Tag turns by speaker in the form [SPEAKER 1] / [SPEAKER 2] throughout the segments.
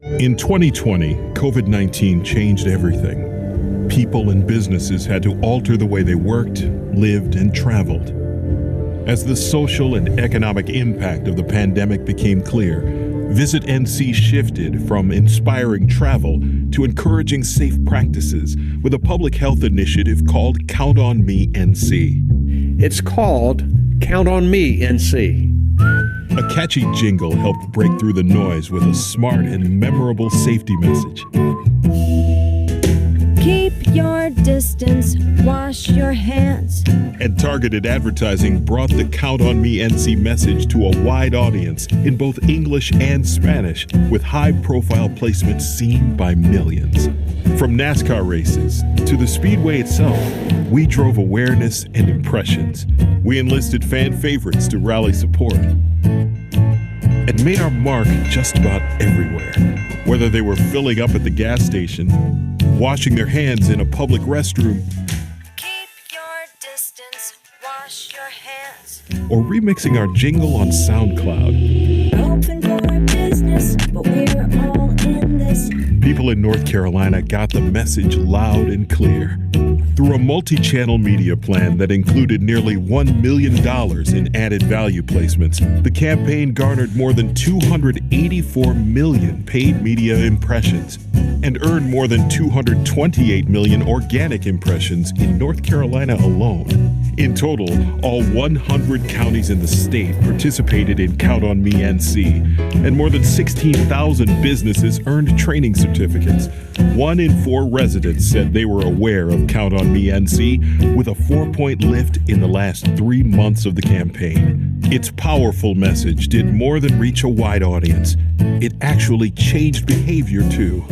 [SPEAKER 1] In 2020, COVID-19 changed everything. People and businesses had to alter the way they worked, lived, and traveled. As the social and economic impact of the pandemic became clear, Visit NC shifted from inspiring travel to encouraging safe practices with a public health initiative called Count on Me NC.
[SPEAKER 2] It's called Count on Me NC.
[SPEAKER 1] A catchy jingle helped break through the noise with a smart and memorable safety message.
[SPEAKER 3] Keep your distance, wash your hands.
[SPEAKER 1] And targeted advertising brought the Count on Me NC message to a wide audience in both English and Spanish, with high-profile placements seen by millions. From NASCAR races to the Speedway itself, we drove awareness and impressions. We enlisted fan favorites to rally support and made our mark just about everywhere. Whether they were filling up at the gas station, washing their hands in a public restroom,
[SPEAKER 3] Keep your distance, wash your hands.
[SPEAKER 1] or remixing our jingle on SoundCloud.
[SPEAKER 3] Open for business, but we're all in this.
[SPEAKER 1] People in North Carolina got the message loud and clear. Through a multi-channel media plan that included nearly $1 million in added value placements, the campaign garnered more than 284 million paid media impressions and earned more than 228 million organic impressions in North Carolina alone. In total, all 100 counties in the state participated in Count on Me NC, and more than 16,000 businesses earned training certificates. 1 in 4 residents said they were aware of Count on Me NC, with a 4-point lift in the last 3 months of the campaign. Its powerful message did more than reach a wide audience. It actually changed behavior too.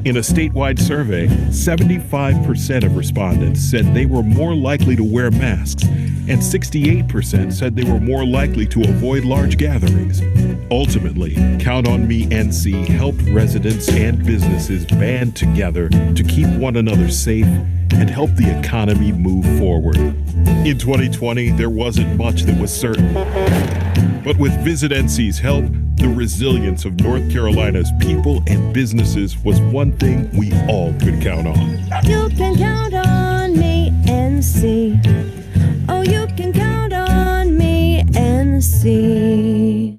[SPEAKER 1] In a statewide survey, 75% of respondents said they were more likely to wear masks, and 68% said they were more likely to avoid large gatherings. Ultimately, Count on Me NC helped residents and businesses band together to keep one another safe and help the economy move forward. In 2020, there wasn't much that was certain. But with Visit NC's help, the resilience of North Carolina's people and businesses was one thing we all could count on.
[SPEAKER 3] You can count on me, NC. Oh, you can count on me, NC.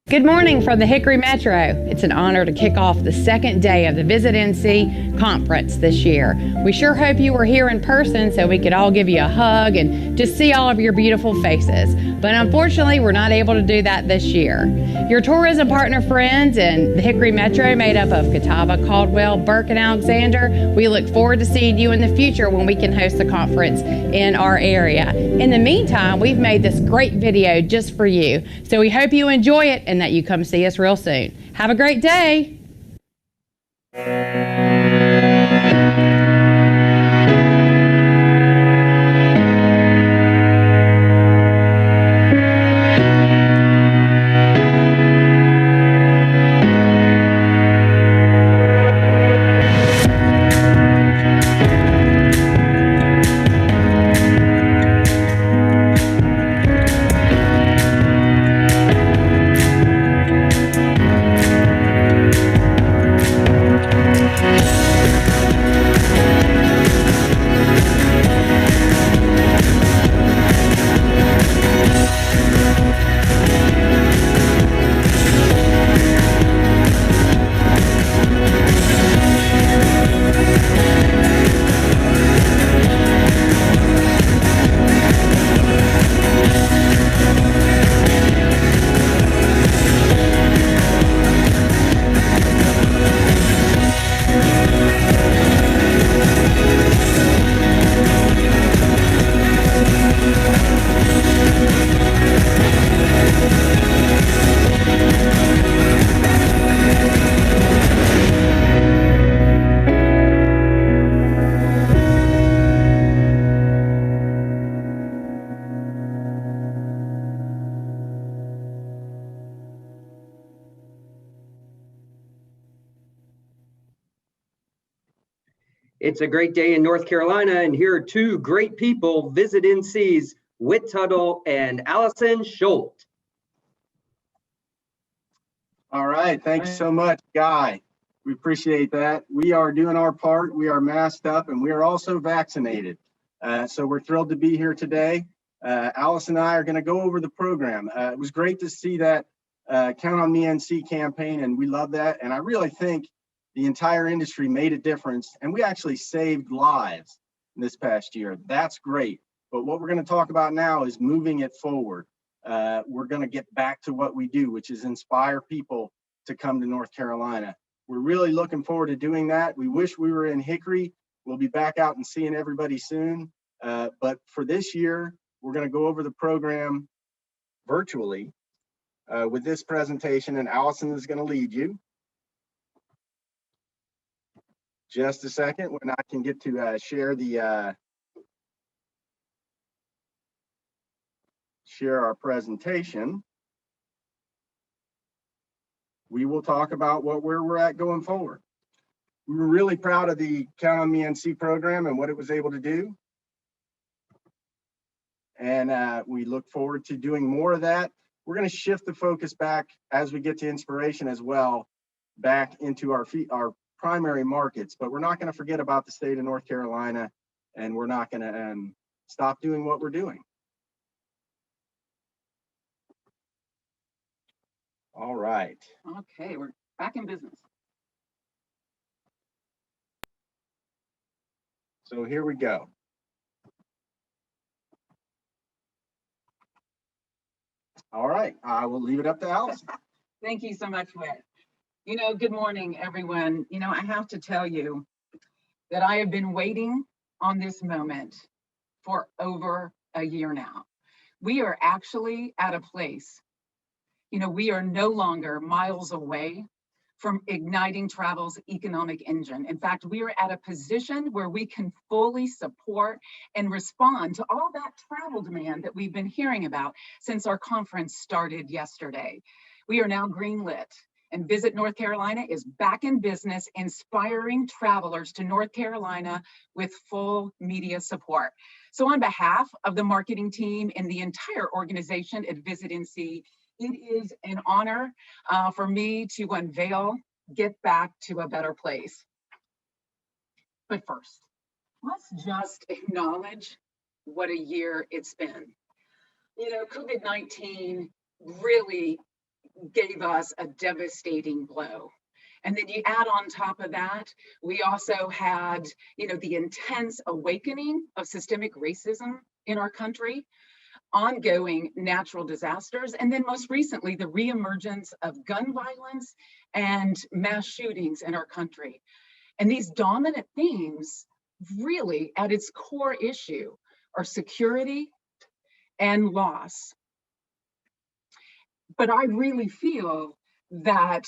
[SPEAKER 4] Good morning from the Hickory Metro. It's an honor to kick off the second day of the Visit NC conference this year. We sure hope you were here in person so we could all give you a hug and just see all of your beautiful faces. But unfortunately, we're not able to do that this year. Your tourism partner friends in the Hickory Metro, made up of Catawba, Caldwell, Burke, and Alexander, we look forward to seeing you in the future when we can host the conference in our area. In the meantime, we've made this great video just for you. So we hope you enjoy it and that you come see us real soon. Have a great day.
[SPEAKER 5] It's a great day in North Carolina, and here are two great people, Visit NC's Whit Tuttell and Allison Schult.
[SPEAKER 6] All right, thanks so much, Guy. We appreciate that. We are doing our part. We are masked up, and we are also vaccinated. So we're thrilled to be here today. Allison and I are going to go over the program. It was great to see that Count on Me NC campaign, and we love that. And I really think the entire industry made a difference, and we actually saved lives this past year. That's great. But what we're going to talk about now is moving it forward. We're going to get back to what we do, which is inspire people to come to North Carolina. We're really looking forward to doing that. We wish we were in Hickory. We'll be back out and seeing everybody soon. But for this year, we're going to go over the program virtually with this presentation, and Allison is going to lead you. Just a second when I can get to share our presentation. We will talk about where we're at going forward. We were really proud of the Count on Me NC program and what it was able to do. And we look forward to doing more of that. We're going to shift the focus back as we get to inspiration as well, back into our primary markets, but we're not going to forget about the state of North Carolina, and we're not going to stop doing what we're doing. All right.
[SPEAKER 7] Okay, we're back in business.
[SPEAKER 6] So here we go. All right, I will leave it up to Allison.
[SPEAKER 7] Thank you so much, Whit. Good morning, everyone. I have to tell you that I have been waiting on this moment for over a year now. We are actually at a place, we are no longer miles away from igniting travel's economic engine. In fact, we are at a position where we can fully support and respond to all that travel demand that we've been hearing about since our conference started yesterday. We are now greenlit, and Visit North Carolina is back in business, inspiring travelers to North Carolina with full media support. So on behalf of the marketing team and the entire organization at Visit NC, it is an honor for me to unveil Get Back to a Better Place. But first, let's just acknowledge what a year it's been. COVID-19 really gave us a devastating blow. And then you add on top of that, we also had, the intense awakening of systemic racism in our country, ongoing natural disasters, and then most recently, the reemergence of gun violence and mass shootings in our country. And these dominant themes really at its core issue are security and loss. But I really feel that,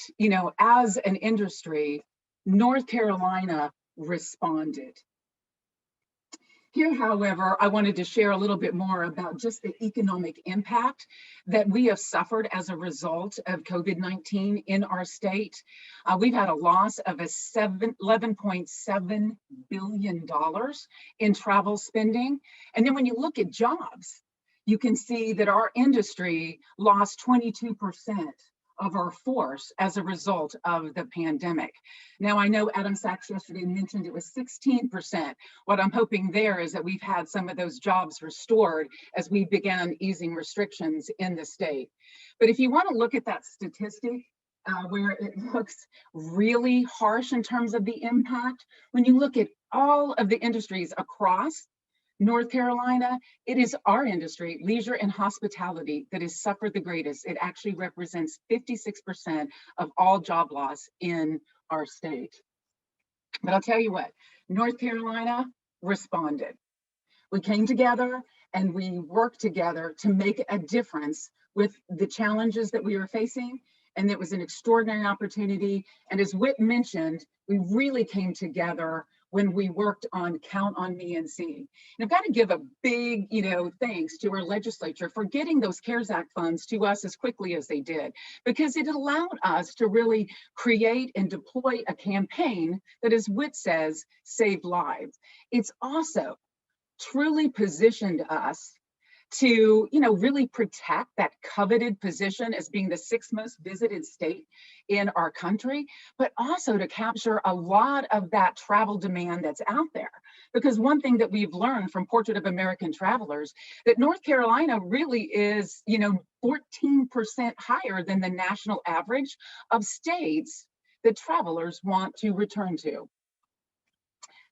[SPEAKER 7] as an industry, North Carolina responded. Here, however, I wanted to share a little bit more about just the economic impact that we have suffered as a result of COVID-19 in our state. We've had a loss of $11.7 billion in travel spending. And then when you look at jobs, you can see that our industry lost 22% of our force as a result of the pandemic. Now, I know Adam Sachs yesterday mentioned it was 16%. What I'm hoping there is that we've had some of those jobs restored as we began easing restrictions in the state. But if you want to look at that statistic, where it looks really harsh in terms of the impact, when you look at all of the industries across North Carolina, it is our industry, leisure and hospitality, that has suffered the greatest. It actually represents 56% of all job loss in our state. But I'll tell you what, North Carolina responded. We came together and we worked together to make a difference with the challenges that we were facing. And it was an extraordinary opportunity. And as Whit mentioned, we really came together when we worked on Count on Me and See. And I've got to give a big, thanks to our legislature for getting those CARES Act funds to us as quickly as they did, because it allowed us to really create and deploy a campaign that, as Whit says, saved lives. It's also truly positioned us to, really protect that coveted position as being the 6th most visited state in our country, but also to capture a lot of that travel demand that's out there. Because one thing that we've learned from Portrait of American Travelers, that North Carolina really is, 14% higher than the national average of states that travelers want to return to.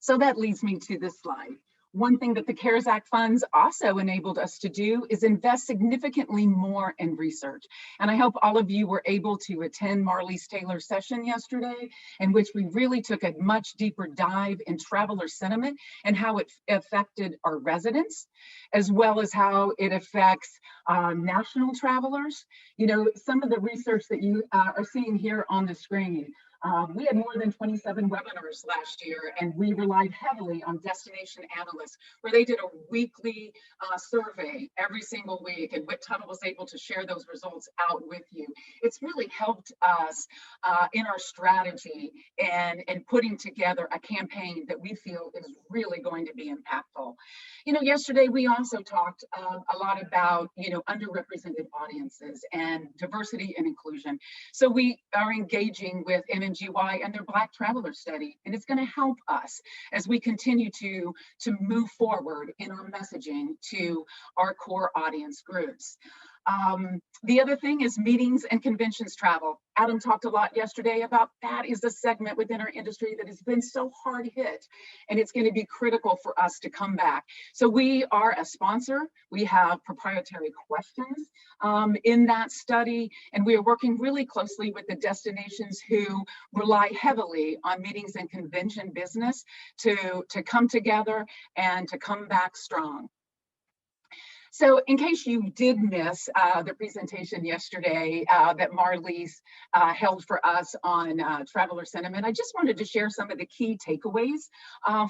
[SPEAKER 7] So that leads me to this slide. One thing that the CARES Act funds also enabled us to do is invest significantly more in research. And I hope all of you were able to attend Marlise Taylor's session yesterday, in which we really took a much deeper dive in traveler sentiment and how it affected our residents, as well as how it affects national travelers. Some of the research that you are seeing here on the screen. We had more than 27 webinars last year, and we relied heavily on destination analysts, where they did a weekly survey every single week, and Whit Tuttell was able to share those results out with you. It's really helped us in our strategy and putting together a campaign that we feel is really going to be impactful. Yesterday we also talked a lot about, underrepresented audiences and diversity and inclusion. So we are engaging with MNGY and their Black Traveler Study, and it's going to help us as we continue to move forward in our messaging to our core audience groups. The other thing is meetings and conventions travel. Adam talked a lot yesterday about that is the segment within our industry that has been so hard hit, and it's going to be critical for us to come back. So we are a sponsor. We have proprietary questions in that study, and we are working really closely with the destinations who rely heavily on meetings and convention business to come together and to come back strong. So in case you did miss the presentation yesterday that Marlise held for us on traveler sentiment, I just wanted to share some of the key takeaways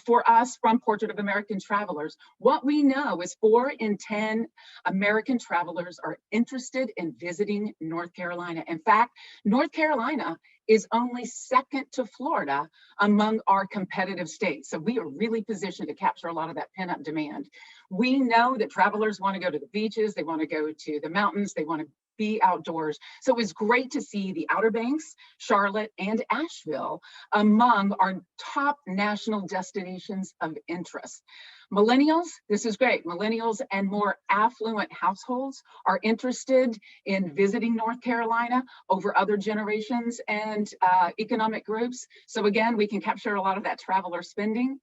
[SPEAKER 7] for us from Portrait of American Travelers. What we know is 4 in 10 American travelers are interested in visiting North Carolina. In fact, North Carolina is only second to Florida among our competitive states. So we are really positioned to capture a lot of that pent-up demand. We know that travelers want to go to the beaches, they want to go to the mountains, they want to be outdoors. So it was great to see the Outer Banks, Charlotte, and Asheville among our top national destinations of interest. Millennials, this is great. Millennials and more affluent households are interested in visiting North Carolina over other generations and economic groups. So again, we can capture a lot of that traveler spending.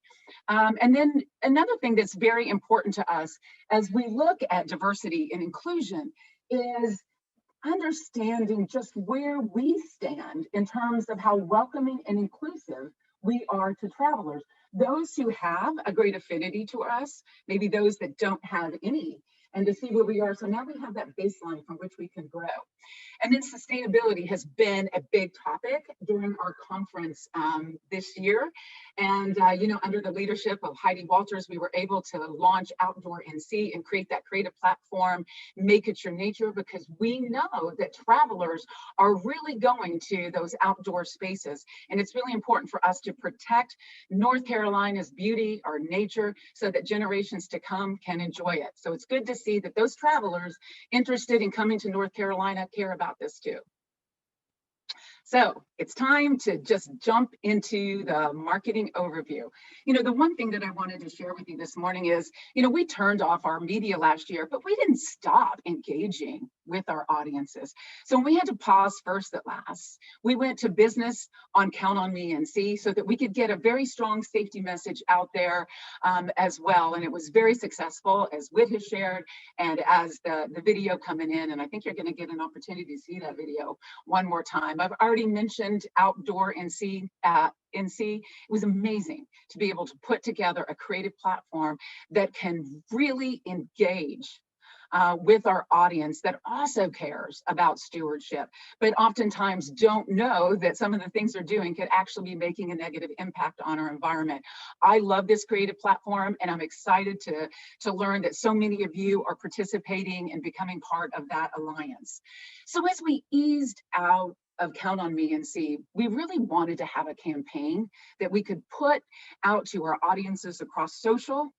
[SPEAKER 7] And then another thing that's very important to us as we look at diversity and inclusion is understanding just where we stand in terms of how welcoming and inclusive we are to travelers. Those who have a great affinity to us, maybe those that don't have any, and to see where we are. So now we have that baseline from which we can grow. And then sustainability has been a big topic during our conference this year. And, under the leadership of Heidi Walters, we were able to launch Outdoor NC and create that creative platform, Make It Your Nature, because we know that travelers are really going to those outdoor spaces. And it's really important for us to protect North Carolina's beauty, our nature, so that generations to come can enjoy it. So it's good to see that those travelers interested in coming to North Carolina care about this too. So it's time to just jump into the marketing overview. The one thing that I wanted to share with you this morning is, we turned off our media last year, but we didn't stop engaging with our audiences. So we had to pause first at last. We went to business on Count on Me and See so that we could get a very strong safety message out there as well. And it was very successful, as Whit has shared, and as the video coming in. And I think you're going to get an opportunity to see that video one more time. I've already mentioned Outdoor NC. It was amazing to be able to put together a creative platform that can really engage with our audience that also cares about stewardship, but oftentimes don't know that some of the things they're doing could actually be making a negative impact on our environment. I love this creative platform, and I'm excited to learn that so many of you are participating and becoming part of that alliance. So as we eased out of Count on Me and See, we really wanted to have a campaign that we could put out to our audiences across social,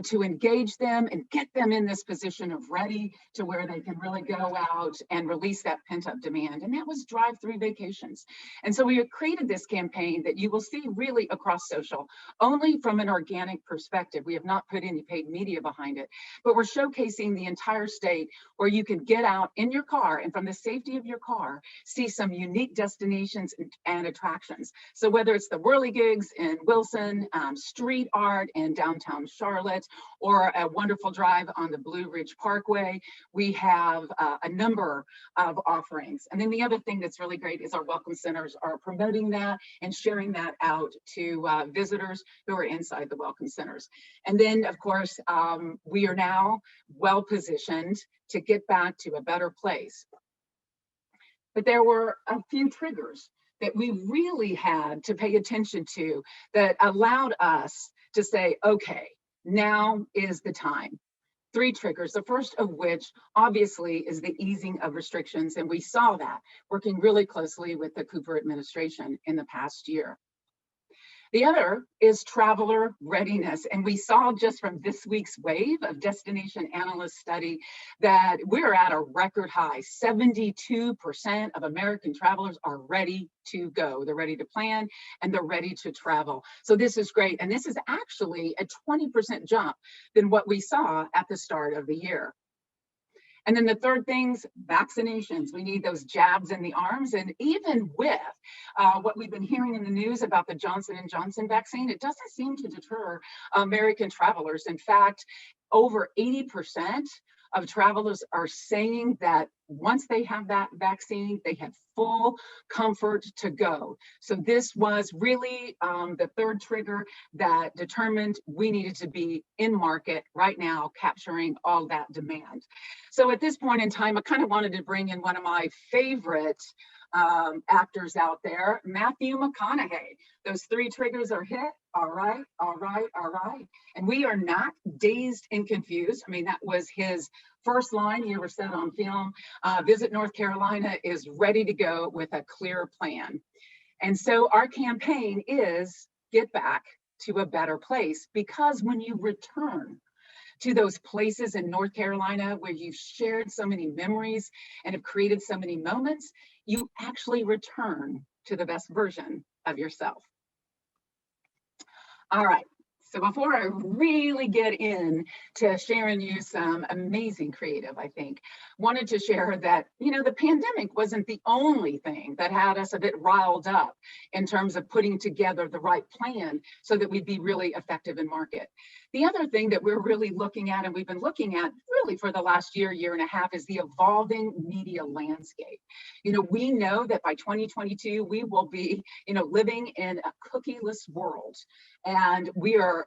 [SPEAKER 7] to engage them and get them in this position of ready to where they can really go out and release that pent-up demand. And that was drive-through vacations. And so we have created this campaign that you will see really across social, only from an organic perspective. We have not put any paid media behind it, but we're showcasing the entire state where you can get out in your car and from the safety of your car, see some unique destinations and attractions. So whether it's the whirligigs in Wilson, street art in downtown Charlotte, or a wonderful drive on the Blue Ridge Parkway, we have a number of offerings. And then the other thing that's really great is our welcome centers are promoting that and sharing that out to visitors who are inside the welcome centers. And then, of course, we are now well positioned to get back to a better place. But there were a few triggers that we really had to pay attention to that allowed us to say, okay, now is the time. 3 triggers, the first of which obviously is the easing of restrictions. And we saw that working really closely with the Cooper administration in the past year. The other is traveler readiness. And we saw just from this week's wave of destination analyst study that we're at a record high. 72% of American travelers are ready to go. They're ready to plan and they're ready to travel. So this is great. And this is actually a 20% jump than what we saw at the start of the year. And then the third thing's vaccinations. We need those jabs in the arms. And even with what we've been hearing in the news about the Johnson & Johnson vaccine, it doesn't seem to deter American travelers. In fact, over 80% of travelers are saying that once they have that vaccine, they have full comfort to go. So this was really the third trigger that determined we needed to be in market right now, capturing all that demand. So at this point in time, I kind of wanted to bring in one of my favorite actors out there, Matthew McConaughey. Those 3 triggers are hit. All right, all right, all right. And we are not dazed and confused. I mean, that was his first line he ever said on film. Visit North Carolina is ready to go with a clear plan. And so our campaign is get back to a better place, because when you return to those places in North Carolina where you've shared so many memories and have created so many moments, you actually return to the best version of yourself. All right, so before I really get into sharing you some amazing creative, I think, wanted to share that, you know, the pandemic wasn't the only thing that had us a bit riled up in terms of putting together the right plan so that we'd be really effective in market. The other thing that we're really looking at, and we've been looking at really for the last year, year and a half, is the evolving media landscape. You know, we know that by 2022, we will be, you know, living in a cookieless world. And we are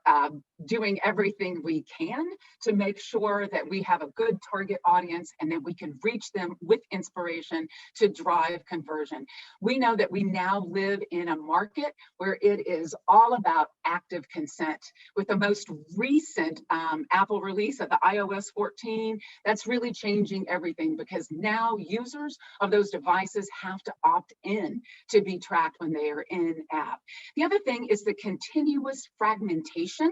[SPEAKER 7] doing everything we can to make sure that we have a good target audience and that we can reach them with inspiration to drive conversion. We know that we now live in a market where it is all about active consent. With the most recent Apple release of the iOS 14, that's really changing everything, because now users of those devices have to opt in to be tracked when they are in app. The other thing is the continuous fragmentation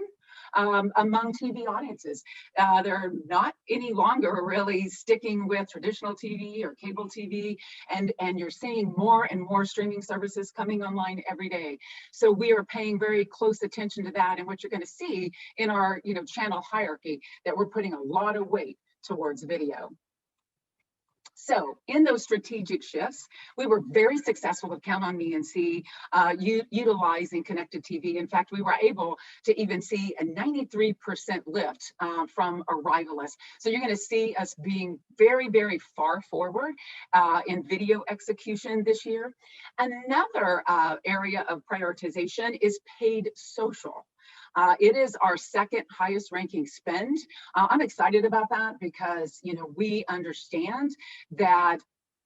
[SPEAKER 7] among TV audiences. They're not any longer really sticking with traditional TV or cable TV, and you're seeing more and more streaming services coming online every day. So we are paying very close attention to that, and what you're going to see in our, you know, channel hierarchy, that we're putting a lot of weight towards video. So in those strategic shifts, we were very successful with Count on Me and See, utilizing connected TV. In fact, we were able to even see a 93% lift from arrivalists. So you're going to see us being very, very far forward in video execution this year. Another area of prioritization is paid social. It is our second highest ranking spend. I'm excited about that because, we understand that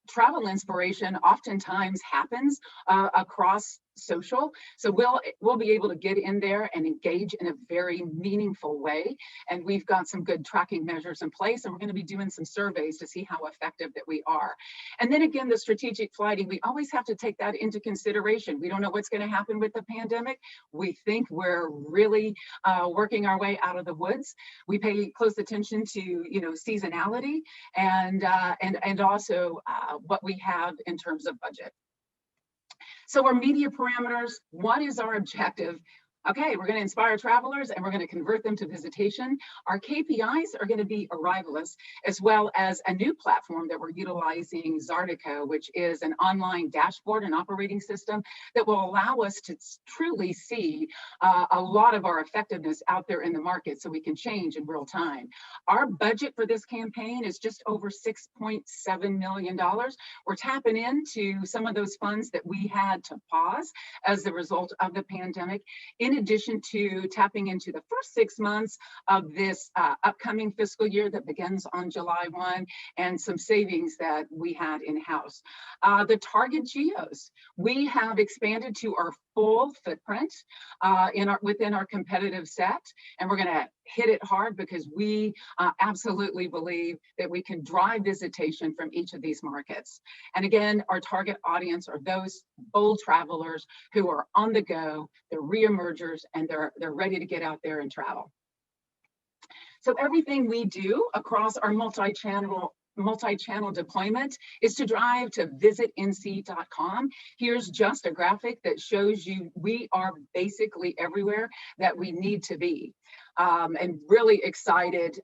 [SPEAKER 7] travel inspiration oftentimes happens across social. So we'll be able to get in there and engage in a very meaningful way. And we've got some good tracking measures in place, and we're going to be doing some surveys to see how effective that we are. And then again, the strategic flighting, we always have to take that into consideration. We don't know what's going to happen with the pandemic. We think we're really working our way out of the woods. We pay close attention to, seasonality and also what we have in terms of budget. So our media parameters, what is our objective? Okay, we're going to inspire travelers and we're going to convert them to visitation. Our KPIs are going to be arrivalists, as well as a new platform that we're utilizing, Zardico, which is an online dashboard and operating system that will allow us to truly see a lot of our effectiveness out there in the market so we can change in real time. Our budget for this campaign is just over $6.7 million. We're tapping into some of those funds that we had to pause as a result of the pandemic, in addition to tapping into the first 6 months of this upcoming fiscal year that begins on July 1, and some savings that we had in-house. The target geos, we have expanded to our full footprint within our competitive set, and we're going to hit it hard because we absolutely believe that we can drive visitation from each of these markets. And again, our target audience are those bold travelers who are on the go, they're re-emergers, and they're ready to get out there and travel. So everything we do across our multi-channel deployment is to drive to visitnc.com. Here's just a graphic that shows you we are basically everywhere that we need to be. And really excited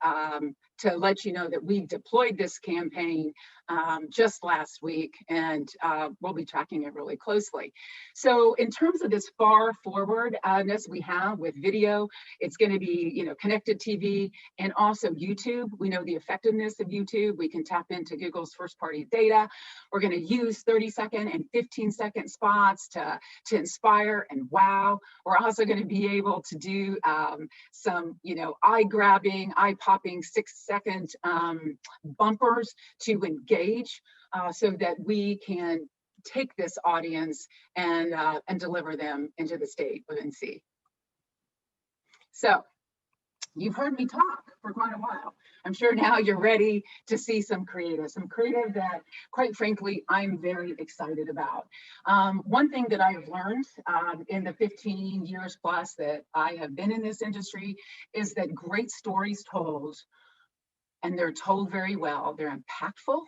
[SPEAKER 7] to let you know that we deployed this campaign just last week, and we'll be tracking it really closely. So in terms of this far forwardness we have with video, it's going to be connected TV and also YouTube. We know the effectiveness of YouTube. We can tap into Google's first party data. We're going to use 30-second and 15-second spots to inspire and wow. We're also going to be able to do some eye-grabbing, eye-popping 6-second bumpers to engage so that we can take this audience and deliver them into the state of NC. So you've heard me talk for quite a while. I'm sure now you're ready to see some creative that, quite frankly, I'm very excited about. One thing that I have learned in the 15 years plus that I have been in this industry is that great stories told, and they're told very well, they're impactful,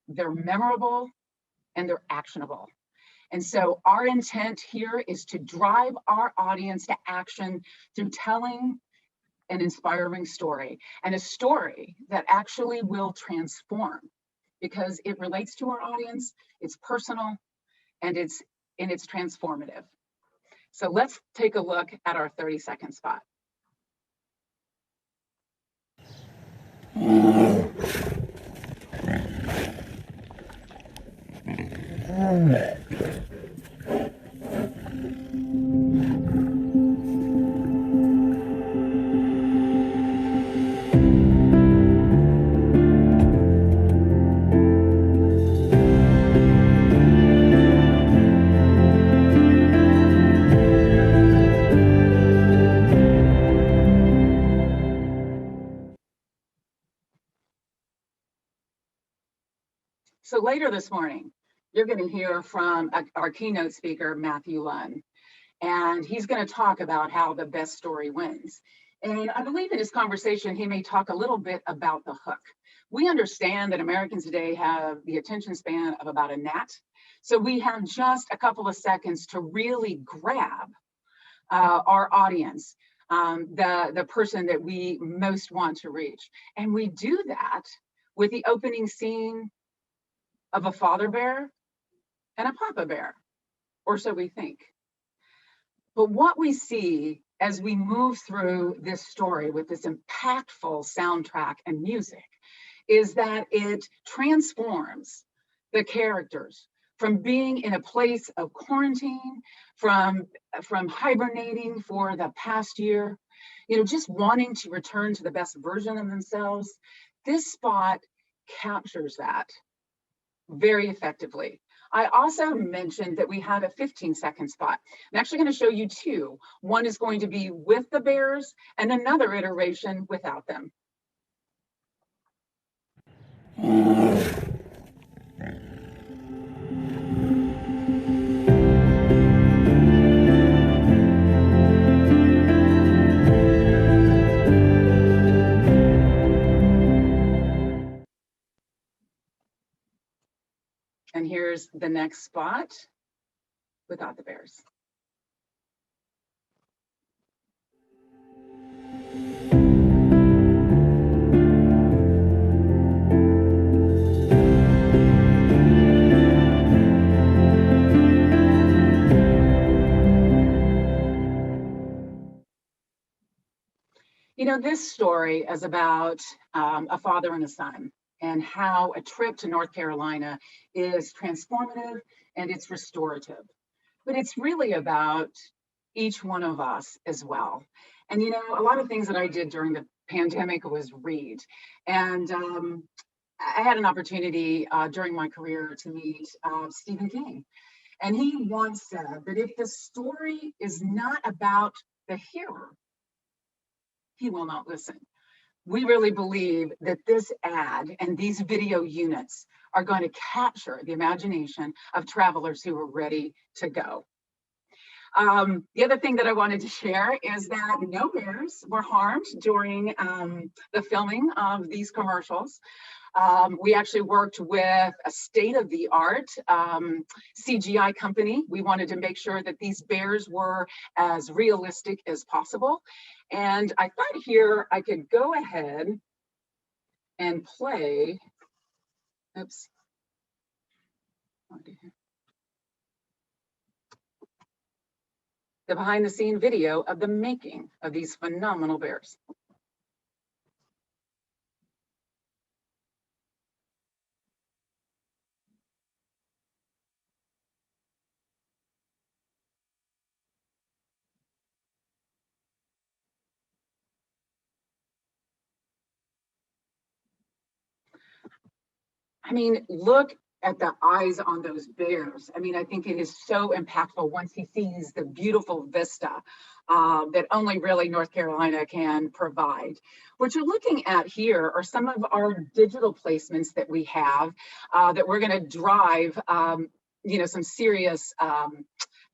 [SPEAKER 7] they're memorable, and they're actionable. And so our intent here is to drive our audience to action through telling an inspiring story, and a story that actually will transform because it relates to our audience, it's personal, and it's transformative. So let's take a look at our 30-second spot. So later this morning, you're going to hear from our keynote speaker, Matthew Lunn, and he's going to talk about how the best story wins. And I believe in his conversation, he may talk a little bit about the hook. We understand that Americans today have the attention span of about a gnat. So we have just a couple of seconds to really grab our audience, the person that we most want to reach. And we do that with the opening scene of a father bear and a papa bear, or so we think. But what we see as we move through this story with this impactful soundtrack and music is that it transforms the characters from being in a place of quarantine, from hibernating for the past year, just wanting to return to the best version of themselves. This spot captures that very effectively. I also mentioned that we have a 15-second spot. I'm actually going to show you two. One is going to be with the bears and another iteration without them. And here's the next spot without the bears. This story is about a father and a son, and how a trip to North Carolina is transformative and it's restorative. But it's really about each one of us as well. And a lot of things that I did during the pandemic was read. And I had an opportunity during my career to meet Stephen King. And he once said that if the story is not about the hearer, he will not listen. We really believe that this ad and these video units are going to capture the imagination of travelers who are ready to go. The other thing that I wanted to share is that no bears were harmed during the filming of these commercials. We actually worked with a state-of-the-art CGI company. We wanted to make sure that these bears were as realistic as possible. And I thought here I could go ahead and play, oops. The behind-the-scene video of the making of these phenomenal bears. I mean, look at the eyes on those bears. I mean, I think it is so impactful once he sees the beautiful vista that only really North Carolina can provide. What you're looking at here are some of our digital placements that we have that we're going to drive, some serious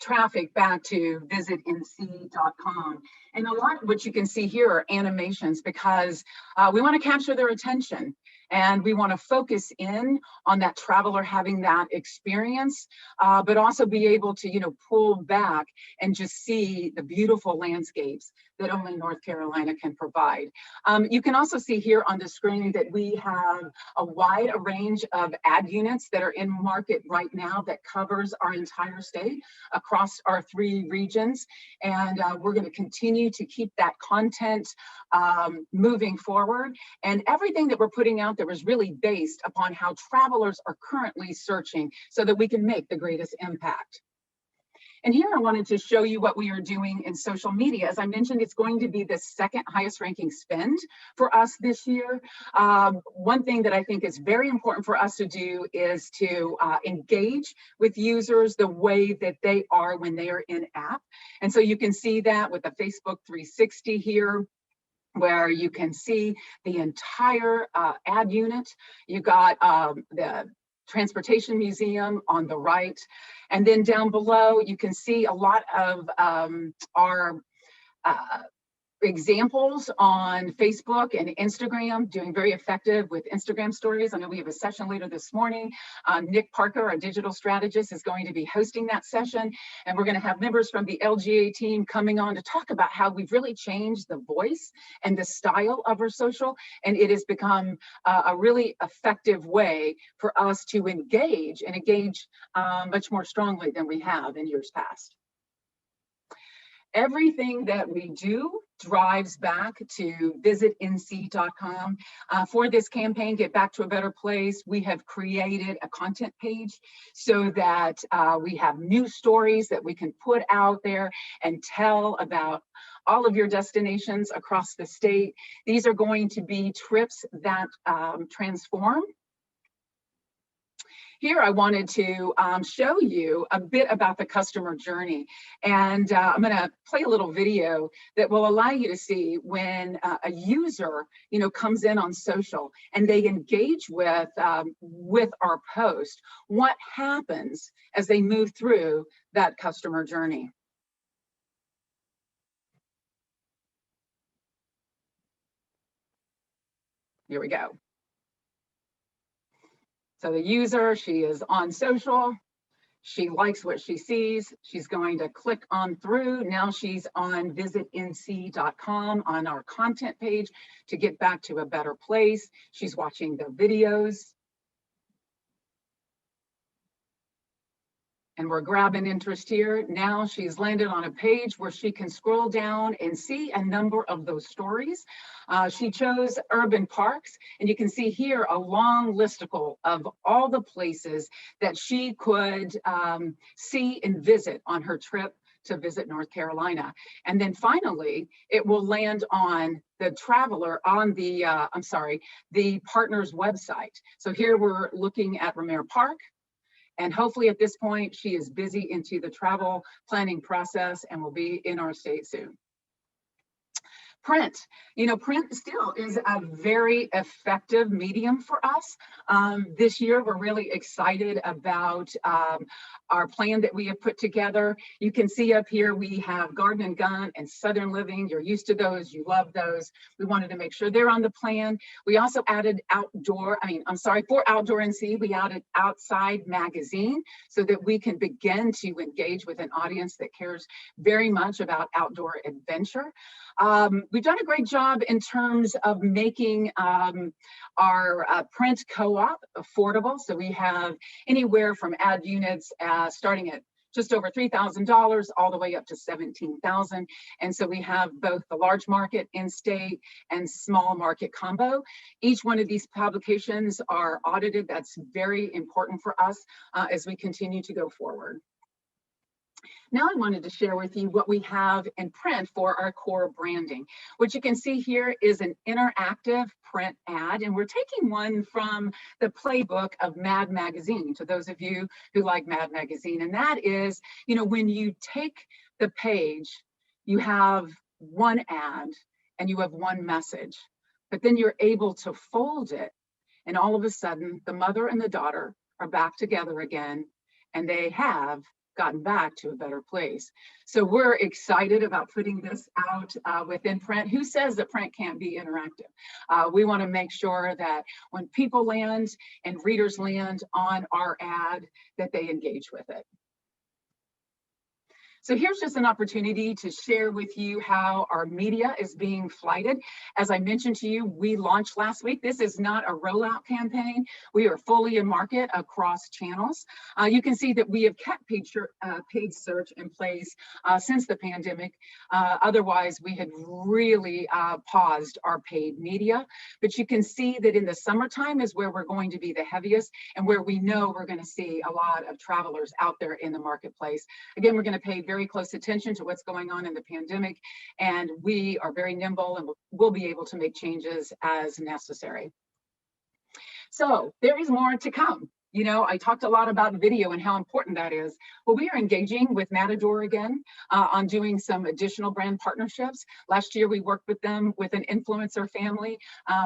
[SPEAKER 7] traffic back to visitnc.com. And a lot of what you can see here are animations, because we want to capture their attention. And we want to focus in on that traveler having that experience, but also be able to, pull back and just see the beautiful landscapes that only North Carolina can provide. You can also see here on the screen that we have a wide range of ad units that are in market right now that covers our entire state across our 3 regions. And we're going to continue to keep that content moving forward. And everything that we're putting out there is really based upon how travelers are currently searching so that we can make the greatest impact. And here I wanted to show you what we are doing in social media. As I mentioned, it's going to be the 2nd highest ranking spend for us this year. One thing that I think is very important for us to do is to engage with users the way that they are when they are in app. And so you can see that with the Facebook 360 here, where you can see the entire ad unit. You got the Transportation Museum on the right. And then down below, you can see a lot of our examples on Facebook and Instagram, doing very effective with Instagram stories. I know we have a session later this morning. Nick Parker, our digital strategist, is going to be hosting that session. And we're going to have members from the LGA team coming on to talk about how we've really changed the voice and the style of our social. And it has become a really effective way for us to engage much more strongly than we have in years past. Everything that we do drives back to visitnc.com. For this campaign, Get Back to a Better Place, we have created a content page so that we have news stories that we can put out there and tell about all of your destinations across the state. These are going to be trips that transform. Here, I wanted to show you a bit about the customer journey. And I'm going to play a little video that will allow you to see when a user, comes in on social and they engage with our post, what happens as they move through that customer journey. Here we go. So the user, she is on social, she likes what she sees, she's going to click on through. Now she's on visitnc.com on our content page to get back to a better place. She's watching the videos. And we're grabbing interest here. Now she's landed on a page where she can scroll down and see a number of those stories. She chose urban parks, and you can see here a long listicle of all the places that she could see and visit on her trip to visit North Carolina. And then finally, it will land on the traveler on the, the partner's website. So here we're looking at Ramere Park. And hopefully at this point, she is busy into the travel planning process and will be in our state soon. Print, print still is a very effective medium for us. This year, we're really excited about our plan that we have put together. You can see up here, we have Garden and Gun and Southern Living. You're used to those, you love those. We wanted to make sure they're on the plan. We also added for Outdoor NC, we added Outside Magazine so that we can begin to engage with an audience that cares very much about outdoor adventure. We've done a great job in terms of making our print co-op affordable. So we have anywhere from ad units starting at just over $3,000 all the way up to $17,000. And so we have both the large market in-state and small market combo. Each one of these publications are audited. That's very important for us as we continue to go forward. Now I wanted to share with you what we have in print for our core branding. What you can see here is an interactive print ad, and we're taking one from the playbook of Mad Magazine, to those of you who like Mad Magazine. And that is, when you take the page, you have one ad and you have one message, but then you're able to fold it, and all of a sudden the mother and the daughter are back together again, and they have gotten back to a better place. So we're excited about putting this out within print. Who says that print can't be interactive? We want to make sure that when people land and readers land on our ad, that they engage with it. So here's just an opportunity to share with you how our media is being flighted. As I mentioned to you, we launched last week. This is not a rollout campaign. We are fully in market across channels. You can see that we have kept paid search in place since the pandemic. Otherwise, we had really paused our paid media. But you can see that in the summertime is where we're going to be the heaviest and where we know we're going to see a lot of travelers out there in the marketplace. Again, we're going to pay very close attention to what's going on in the pandemic, and we are very nimble and we'll be able to make changes as necessary. So there is more to come. I talked a lot about video and how important that is. Well, we are engaging with Matador again on doing some additional brand partnerships. Last year, we worked with them with an influencer family,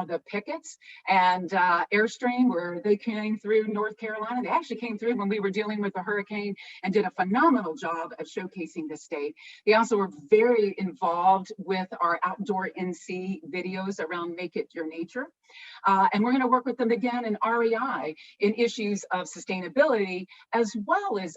[SPEAKER 7] the Picketts, and Airstream, where they came through North Carolina. They actually came through when we were dealing with the hurricane and did a phenomenal job of showcasing the state. They also were very involved with our Outdoor NC videos around Make It Your Nature. And we're going to work with them again in REI in issues issues of sustainability, as well as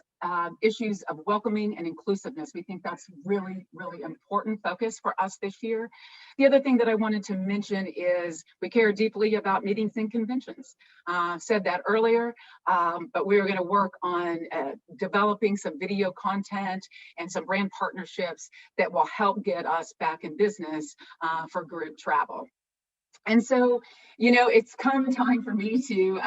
[SPEAKER 7] issues of welcoming and inclusiveness. We think that's really, really important focus for us this year. The other thing that I wanted to mention is we care deeply about meetings and conventions. Said that earlier, but we're going to work on developing some video content and some brand partnerships that will help get us back in business for group travel. And so, you know, it's come time for me to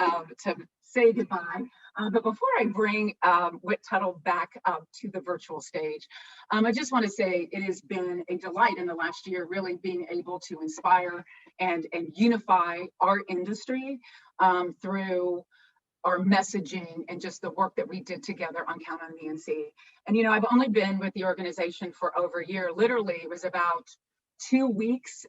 [SPEAKER 7] say goodbye. But before I bring Whit Tuttell back to the virtual stage, I just want to say it has been a delight in the last year, really being able to inspire and unify our industry through our messaging and just the work that we did together on Count on Me and See. And, you know, I've only been with the organization for over a year. Literally, it was about 2 weeks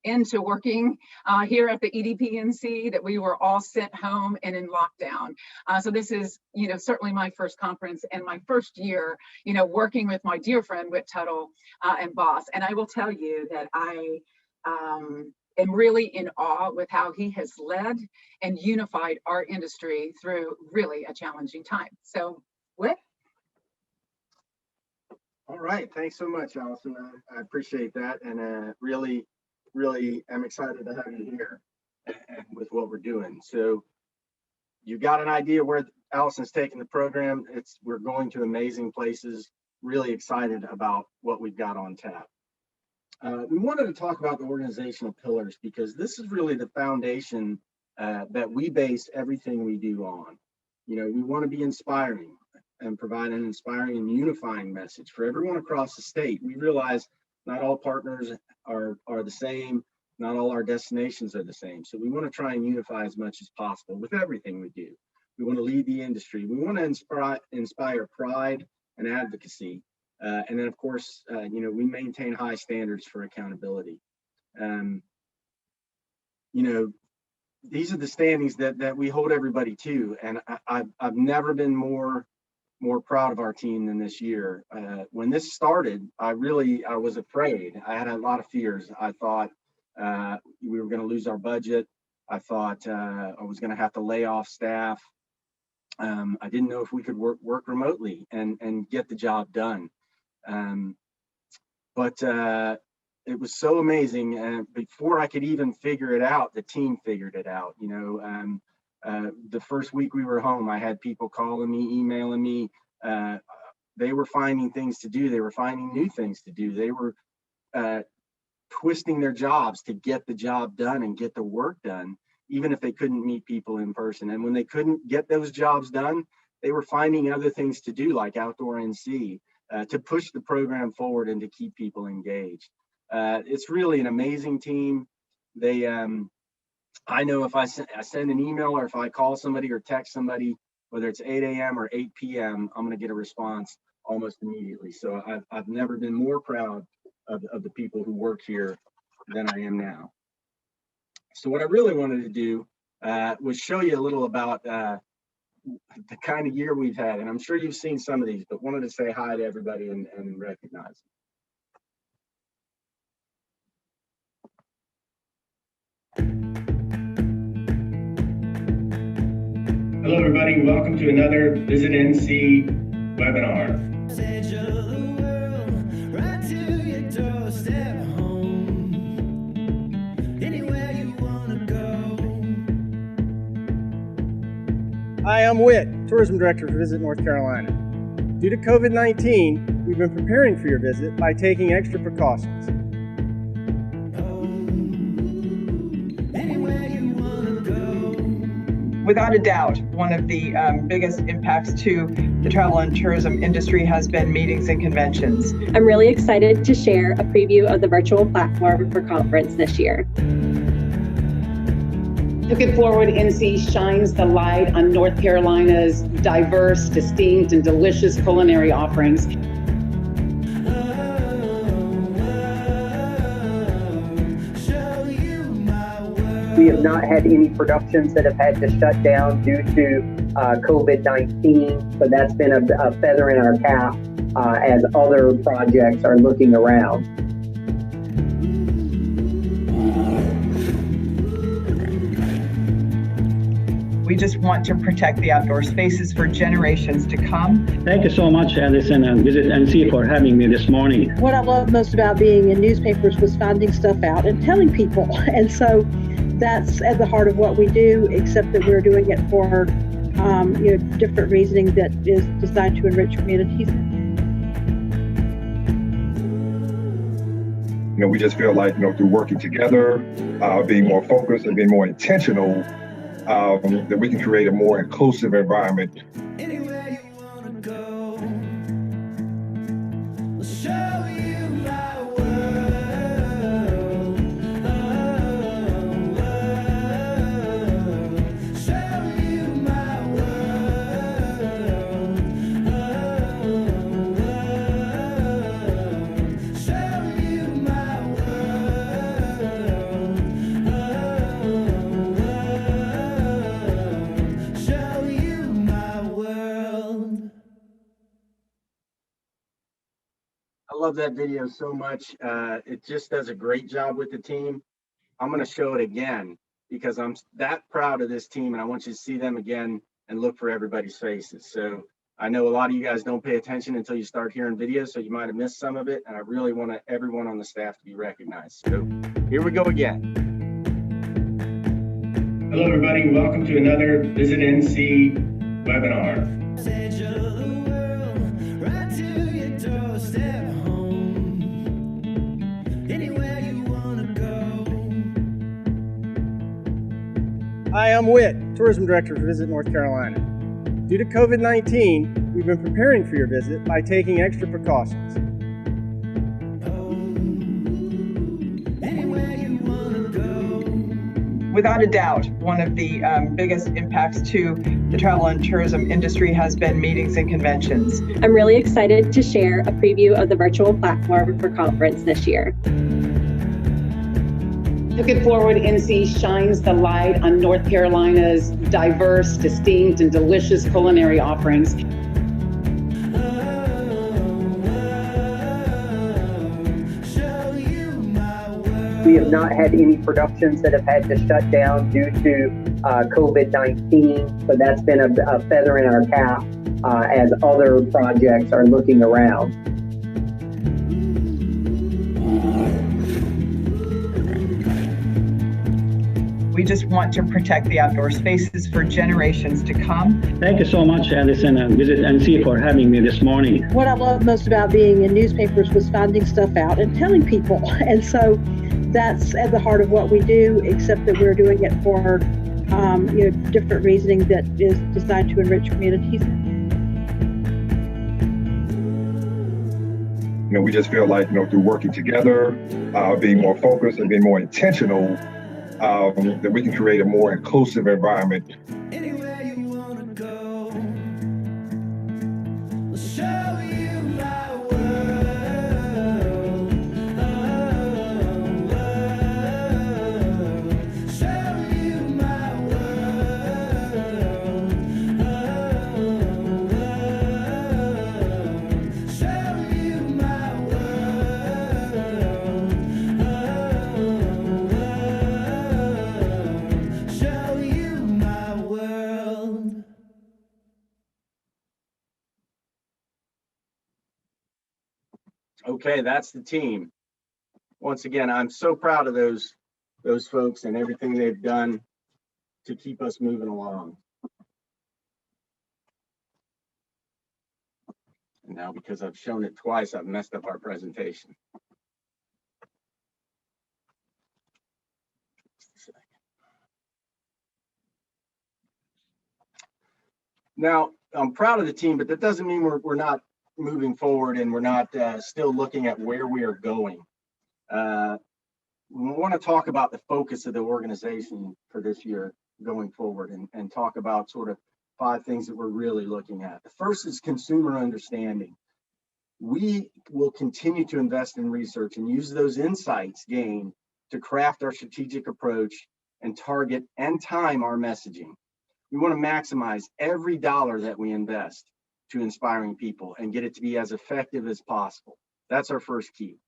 [SPEAKER 7] into working here at the EDPNC that we were all sent home and in lockdown. So this is, you know, certainly my first conference and my first year, you know, working with my dear friend Whit Tuttell and boss. And I will tell you that I am really in awe with how he has led and unified our industry through really a challenging time. So, Whit?
[SPEAKER 6] All right, thanks so much, Allison. I appreciate that, and really am excited to have you here and with what we're doing. So you got an idea where Allison's taking the program. We're going to amazing places, really excited about what we've got on tap. We wanted to talk about the organizational pillars because this is really the foundation that we base everything we do on. You know, we want to be inspiring and provide an inspiring and unifying message for everyone across the state. We realize not all partners are the same, not all our destinations are the same. So we want to try and unify as much as possible with everything we do. We want to lead the industry. We want to inspire pride and advocacy. And then, of course, you know, we maintain high standards for accountability. You know, these are the standings that we hold everybody to. And I've never been more proud of our team than this year. When this started, I was afraid. I had a lot of fears. I thought we were going to lose our budget. I thought I was going to have to lay off staff. I didn't know if we could work remotely and get the job done. But it was so amazing. And before I could even figure it out, the team figured it out. You know, the first week we were home, I had people calling me, emailing me. They were finding things to do. They were finding new things to do. They were twisting their jobs to get the job done and get the work done, even if they couldn't meet people in person. And when they couldn't get those jobs done, they were finding other things to do, like Outdoor NC, to push the program forward and to keep people engaged. It's really an amazing team. They, I know if I send an email or if I call somebody or text somebody, whether it's 8 a.m. or 8 p.m., I'm going to get a response almost immediately. So I've never been more proud of the people who work here than I am now. So what I really wanted to do was show you a little about the kind of year we've had. And I'm sure you've seen some of these, but wanted to say hi to everybody and recognize them. Hello, everybody. Welcome to another Visit NC webinar.
[SPEAKER 8] Hi, I'm Whit, Tourism Director for Visit North Carolina. Due to COVID-19, we've been preparing for your visit by taking extra precautions.
[SPEAKER 9] Without a doubt, one of the biggest impacts to the travel and tourism industry has been meetings and conventions.
[SPEAKER 10] I'm really excited to share a preview of the virtual platform for conference this year.
[SPEAKER 11] Looking Forward NC shines the light on North Carolina's diverse, distinct, and delicious culinary offerings.
[SPEAKER 12] We have not had any productions that have had to shut down due to COVID-19, so that's been a feather in our cap as other projects are looking around.
[SPEAKER 9] We just want to protect the outdoor spaces for generations to come.
[SPEAKER 13] Thank you so much, Allison and Visit NC, for having me this morning.
[SPEAKER 14] What I loved most about being in newspapers was finding stuff out and telling people. And so that's at the heart of what we do, except that we're doing it for different reasoning that is designed to enrich communities.
[SPEAKER 15] We just feel like, through working together, being more focused and being more intentional, that we can create a more inclusive environment.
[SPEAKER 16] Anywhere you want to go, we'll show you my world. Show you my world. Show you my
[SPEAKER 6] I love that video so much. It just does a great job with the team. I'm going to show it again because I'm that proud of this team, and I want you to see them again and look for everybody's faces. So I know a lot of you guys don't pay attention until you start hearing videos, so you might have missed some of it, and I really want everyone on the staff to be recognized. So here we go again.
[SPEAKER 17] Hello, everybody. Welcome to another Visit NC webinar.
[SPEAKER 8] Hi, I'm Whit, Tourism Director for Visit North Carolina. Due to COVID-19, we've been preparing for your visit by taking extra precautions.
[SPEAKER 9] Without a doubt, one of the biggest impacts to the travel and tourism industry has been meetings and conventions.
[SPEAKER 10] I'm really excited to share a preview of the virtual platform for conference this year.
[SPEAKER 11] Looking forward, NC shines the light on North Carolina's diverse, distinct, and delicious culinary offerings.
[SPEAKER 12] We have not had any productions that have had to shut down due to COVID-19, so that's been a feather in our cap as other projects are looking around.
[SPEAKER 9] We just want to protect the outdoor spaces for generations to come.
[SPEAKER 13] Thank you so much, Allison and Visit NC, for having me this morning.
[SPEAKER 14] What I loved most about being in newspapers was finding stuff out and telling people. And so that's at the heart of what we do, except that we're doing it for different reasoning that is designed to enrich communities.
[SPEAKER 15] We just feel like, through working together, being more focused and being more intentional, that we can create a more inclusive environment.
[SPEAKER 16] Anywhere you want to go, we'll show you my world. Show you my world. Show you my world. Show you my world.
[SPEAKER 6] Okay, that's the team. Once again, I'm so proud of those folks and everything they've done to keep us moving along. And now, because I've shown it twice, I've messed up our presentation. Now, I'm proud of the team, but that doesn't mean we're not moving forward and we're not still looking at where we are going. We want to talk about the focus of the organization for this year going forward and talk about sort of 5 things that we're really looking at. The first is consumer understanding. We will continue to invest in research and use those insights gained to craft our strategic approach and target and time our messaging. We want to maximize every dollar that we invest to inspiring people and get it to be as effective as possible. That's our first key.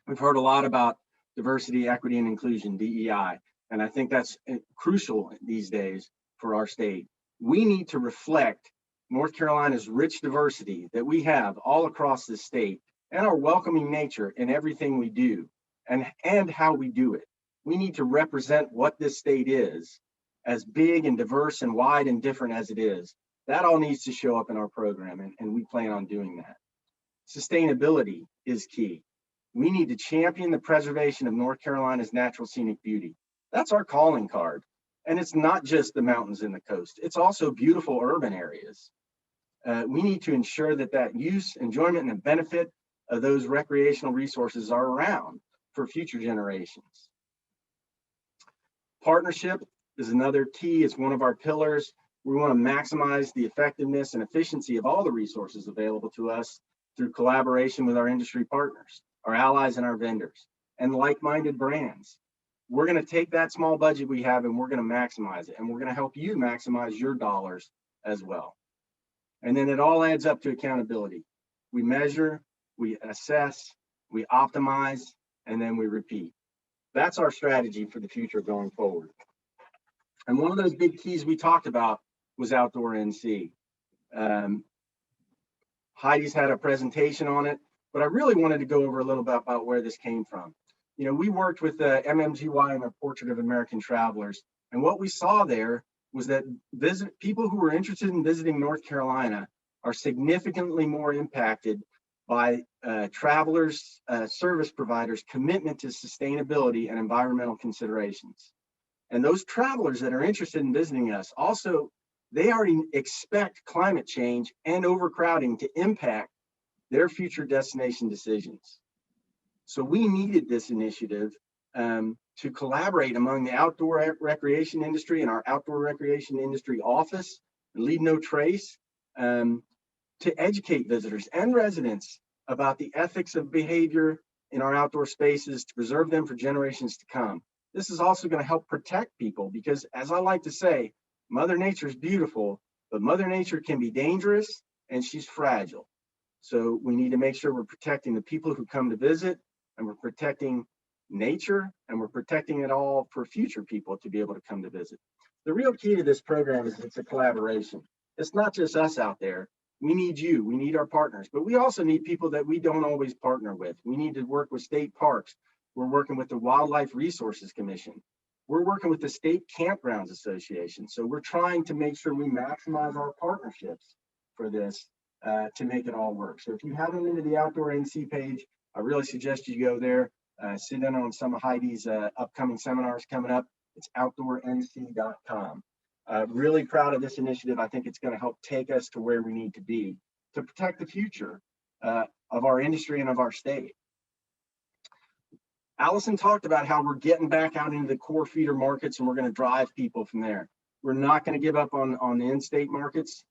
[SPEAKER 6] We've heard a lot about diversity, equity, and inclusion, DEI, and I think that's crucial these days for our state. We need to reflect North Carolina's rich diversity that we have all across the state and our welcoming nature in everything we do and how we do it. We need to represent what this state is, as big and diverse and wide and different as it is. That all needs to show up in our program, and we plan on doing that. Sustainability is key. We need to champion the preservation of North Carolina's natural scenic beauty. That's our calling card. And it's not just the mountains and the coast. It's also beautiful urban areas. We need to ensure that use, enjoyment, and the benefit of those recreational resources are around for future generations. Partnership is another key. It's one of our pillars. We want to maximize the effectiveness and efficiency of all the resources available to us through collaboration with our industry partners, our allies, and our vendors, and like-minded brands. We're going to take that small budget we have and we're going to maximize it, and we're going to help you maximize your dollars as well. And then it all adds up to accountability. We measure, we assess, we optimize, and then we repeat. That's our strategy for the future going forward. And one of those big keys we talked about was Outdoor NC. Heidi's had a presentation on it, but I really wanted to go over a little bit about where this came from. You know, we worked with the MMGY and their Portrait of American Travelers, and what we saw there was that people who were interested in visiting North Carolina are significantly more impacted by travelers, service providers' commitment to sustainability and environmental considerations. And those travelers that are interested in visiting us also, they already expect climate change and overcrowding to impact their future destination decisions. So we needed this initiative to collaborate among the outdoor recreation industry and our outdoor recreation industry office, Leave No Trace, to educate visitors and residents about the ethics of behavior in our outdoor spaces to preserve them for generations to come. This is also going to help protect people because, as I like to say, Mother Nature is beautiful, but Mother Nature can be dangerous and she's fragile. So we need to make sure we're protecting the people who come to visit, and we're protecting nature, and we're protecting it all for future people to be able to come to visit. The real key to this program is it's a collaboration. It's not just us out there. We need you, we need our partners, but we also need people that we don't always partner with. We need to work with state parks. We're working with the Wildlife Resources Commission. We're working with the State Campgrounds Association. So we're trying to make sure we maximize our partnerships for this to make it all work. So if you haven't been to the Outdoor NC page, I really suggest you go there, sit in on some of Heidi's upcoming seminars coming up. It's outdoornc.com. Really proud of this initiative. I think it's going to help take us to where we need to be to protect the future of our industry and of our state. Allison talked about how we're getting back out into the core feeder markets and we're going to drive people from there. We're not going to give up on the in-state markets.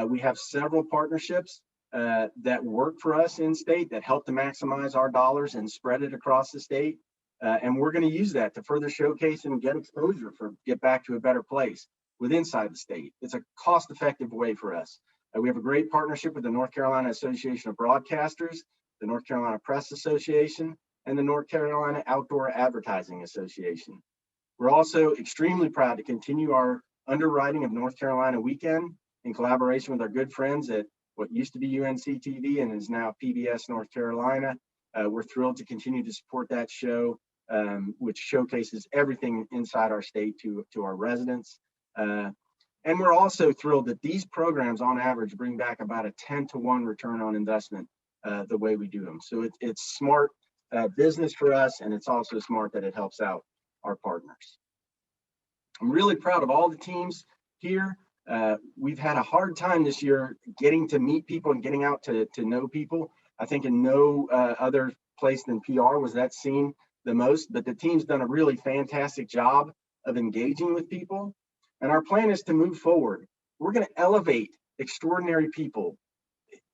[SPEAKER 6] We have several partnerships that work for us in-state that help to maximize our dollars and spread it across the state. And we're going to use that to further showcase and get exposure for Get Back to a Better Place with inside the state. It's a cost-effective way for us. We have a great partnership with the North Carolina Association of Broadcasters, the North Carolina Press Association, and the North Carolina Outdoor Advertising Association. We're also extremely proud to continue our underwriting of North Carolina Weekend in collaboration with our good friends at what used to be UNC TV and is now PBS North Carolina. We're thrilled to continue to support that show, which showcases everything inside our state to our residents. And we're also thrilled that these programs on average bring back about a 10-to-1 return on investment the way we do them. So it's smart business for us, and it's also smart that it helps out our partners. I'm really proud of all the teams here. We've had a hard time this year getting to meet people and getting out to know people. I think in no other place than PR was that seen the most, but the team's done a really fantastic job of engaging with people. And our plan is to move forward. We're going to elevate extraordinary people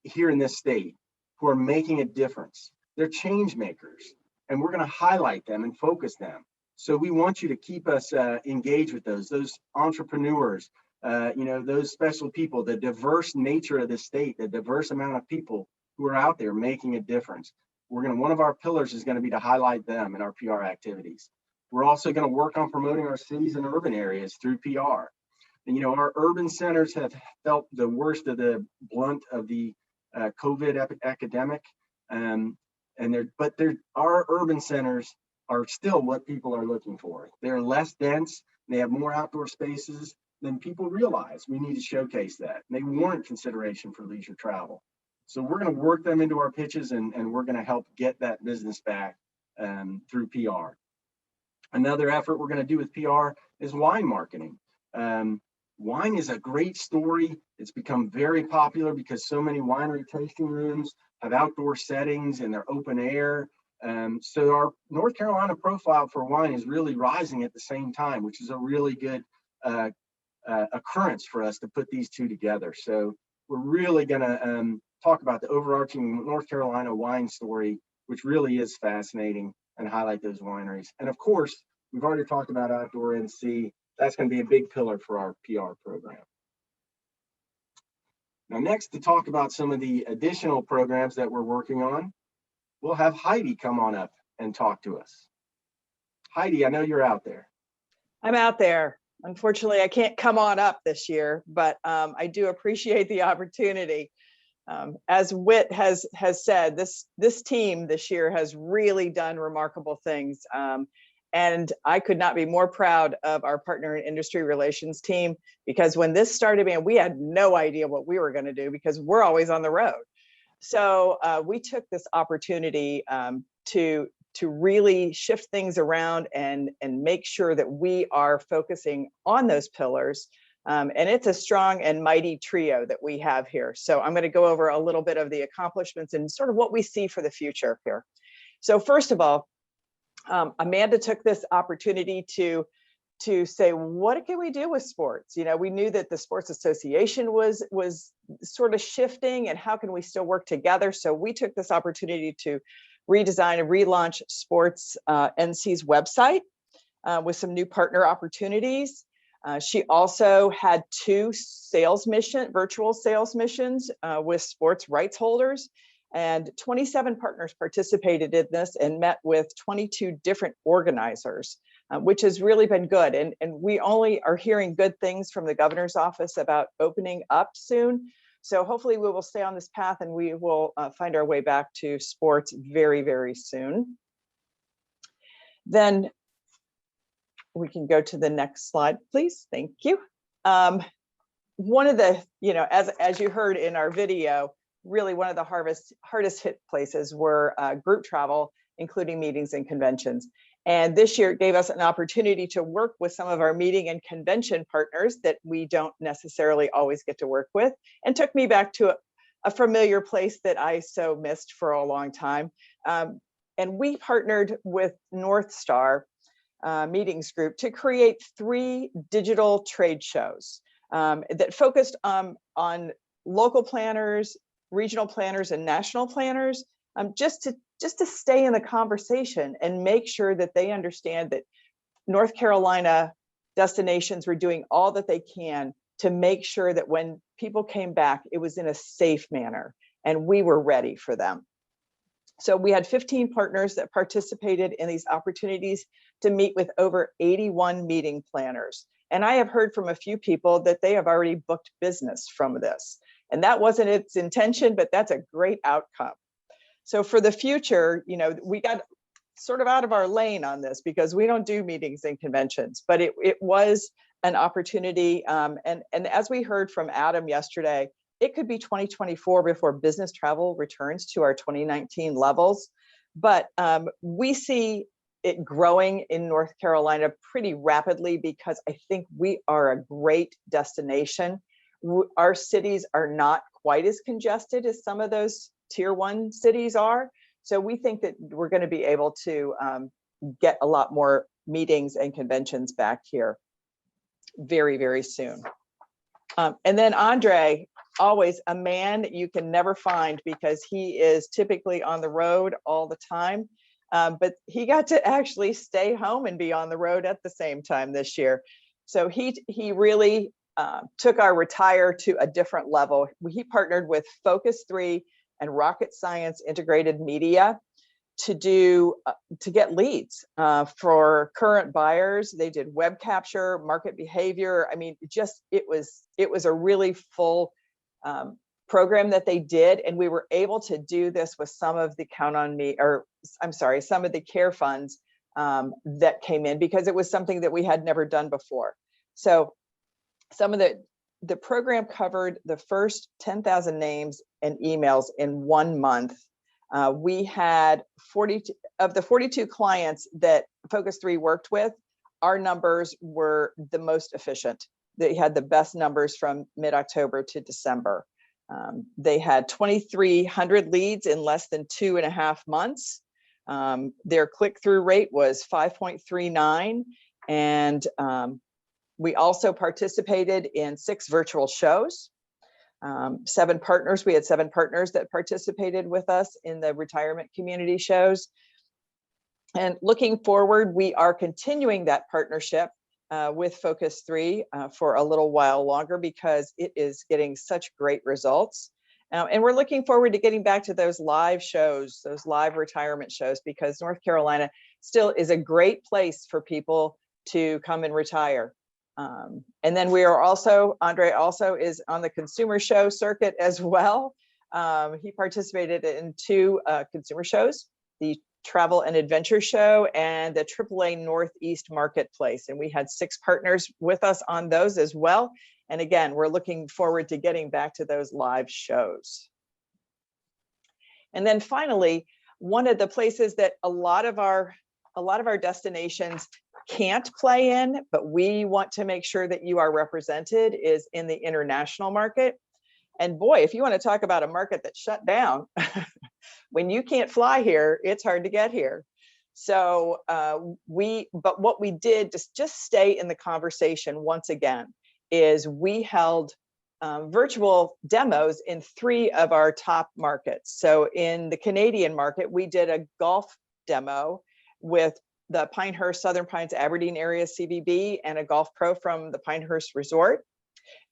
[SPEAKER 6] here in this state who are making a difference. They're change makers, and we're going to highlight them and focus them. So we want you to keep us engaged with those entrepreneurs, those special people, the diverse nature of the state, the diverse amount of people who are out there making a difference. One of our pillars is going to be to highlight them in our PR activities. We're also going to work on promoting our cities and urban areas through PR. you know, our urban centers have felt the worst of the blunt of the COVID epidemic. But our urban centers are still what people are looking for. They're less dense, they have more outdoor spaces than people realize. We need to showcase that. They warrant consideration for leisure travel. So we're going to work them into our pitches, and we're going to help get that business back through PR. Another effort we're going to do with PR is wine marketing. Wine is a great story. It's become very popular because so many winery tasting rooms have outdoor settings and they're open air. So our North Carolina profile for wine is really rising at the same time, which is a really good occurrence for us to put these two together. So we're really going to talk about the overarching North Carolina wine story, which really is fascinating, and highlight those wineries. And of course, we've already talked about Outdoor NC. That's going to be a big pillar for our PR program. Now, next, to talk about some of the additional programs that we're working on, we'll have Heidi come on up and talk to us. Heidi, I know you're out there.
[SPEAKER 18] I'm out there. Unfortunately, I can't come on up this year, but I do appreciate the opportunity. As Whit has said, this team this year has really done remarkable things. And I could not be more proud of our partner and industry relations team, because when this started, man, we had no idea what we were going to do because we're always on the road. So we took this opportunity to really shift things around and make sure that we are focusing on those pillars. And it's a strong and mighty trio that we have here. So I'm going to go over a little bit of the accomplishments and sort of what we see for the future here. So first of all, Amanda took this opportunity to say, what can we do with sports? You know, we knew that the Sports Association was sort of shifting, and how can we still work together? So we took this opportunity to redesign and relaunch Sports NC's website with some new partner opportunities. She also had 2 virtual sales missions with sports rights holders, and 27 partners participated in this and met with 22 different organizers, which has really been good. And we only are hearing good things from the governor's office about opening up soon. So hopefully we will stay on this path, and we will find our way back to sports very, very soon. Then we can go to the next slide, please. Thank you. One of the, you know, as you heard in our video, really one of the hardest hit places were group travel, including meetings and conventions. And this year it gave us an opportunity to work with some of our meeting and convention partners that we don't necessarily always get to work with, and took me back to a familiar place that I so missed for a long time. And we partnered with North Star Meetings Group to create 3 digital trade shows that focused on local planners, regional planners, and national planners, just to stay in the conversation and make sure that they understand that North Carolina destinations were doing all that they can to make sure that when people came back, it was in a safe manner, and we were ready for them. So we had 15 partners that participated in these opportunities to meet with over 81 meeting planners. And I have heard from a few people that they have already booked business from this. And that wasn't its intention, but that's a great outcome. So for the future, you know, we got sort of out of our lane on this because we don't do meetings and conventions, but it was an opportunity. And as we heard from Adam yesterday, it could be 2024 before business travel returns to our 2019 levels. But we see it growing in North Carolina pretty rapidly because I think we are a great destination. Our cities are not quite as congested as some of those tier 1 cities are. So we think that we're going to be able to get a lot more meetings and conventions back here very, very soon. And then Andre, always a man that you can never find because he is typically on the road all the time. But he got to actually stay home and be on the road at the same time this year. So he really took our Retire to a different level. He partnered with Focus 3 and Rocket Science Integrated Media to get leads for current buyers. They did web capture, market behavior. I mean, it was a really full program that they did, and we were able to do this with some of the some of the care funds that came in, because it was something that we had never done before. So some of the program covered the first 10,000 names and emails in 1 month. We had 42 of the 42 clients that Focus 3 worked with. Our numbers were the most efficient. They had the best numbers from mid-October to December. They had 2,300 leads in less than 2.5 months. Their click-through rate was 5.39, and we also participated in 6 virtual shows. 7 partners, we had 7 partners that participated with us in the retirement community shows. And looking forward, we are continuing that partnership with Focus 3 for a little while longer, because it is getting such great results. And we're looking forward to getting back to those live shows, those live retirement shows, because North Carolina still is a great place for people to come and retire. And then we are also, Andre also is on the consumer show circuit as well. He participated in 2 consumer shows, the Travel and Adventure Show and the AAA Northeast Marketplace. And we had 6 partners with us on those as well. And again, we're looking forward to getting back to those live shows. And then finally, one of the places that a lot of our destinations can't play in, but we want to make sure that you are represented, is in the international market. And boy, if you want to talk about a market that's shut down, when you can't fly here, it's hard to get here. So but what we did to just stay in the conversation once again is we held virtual demos in 3 of our top markets. So in the Canadian market, we did a golf demo with the Pinehurst Southern Pines Aberdeen area CVB and a golf pro from the Pinehurst Resort.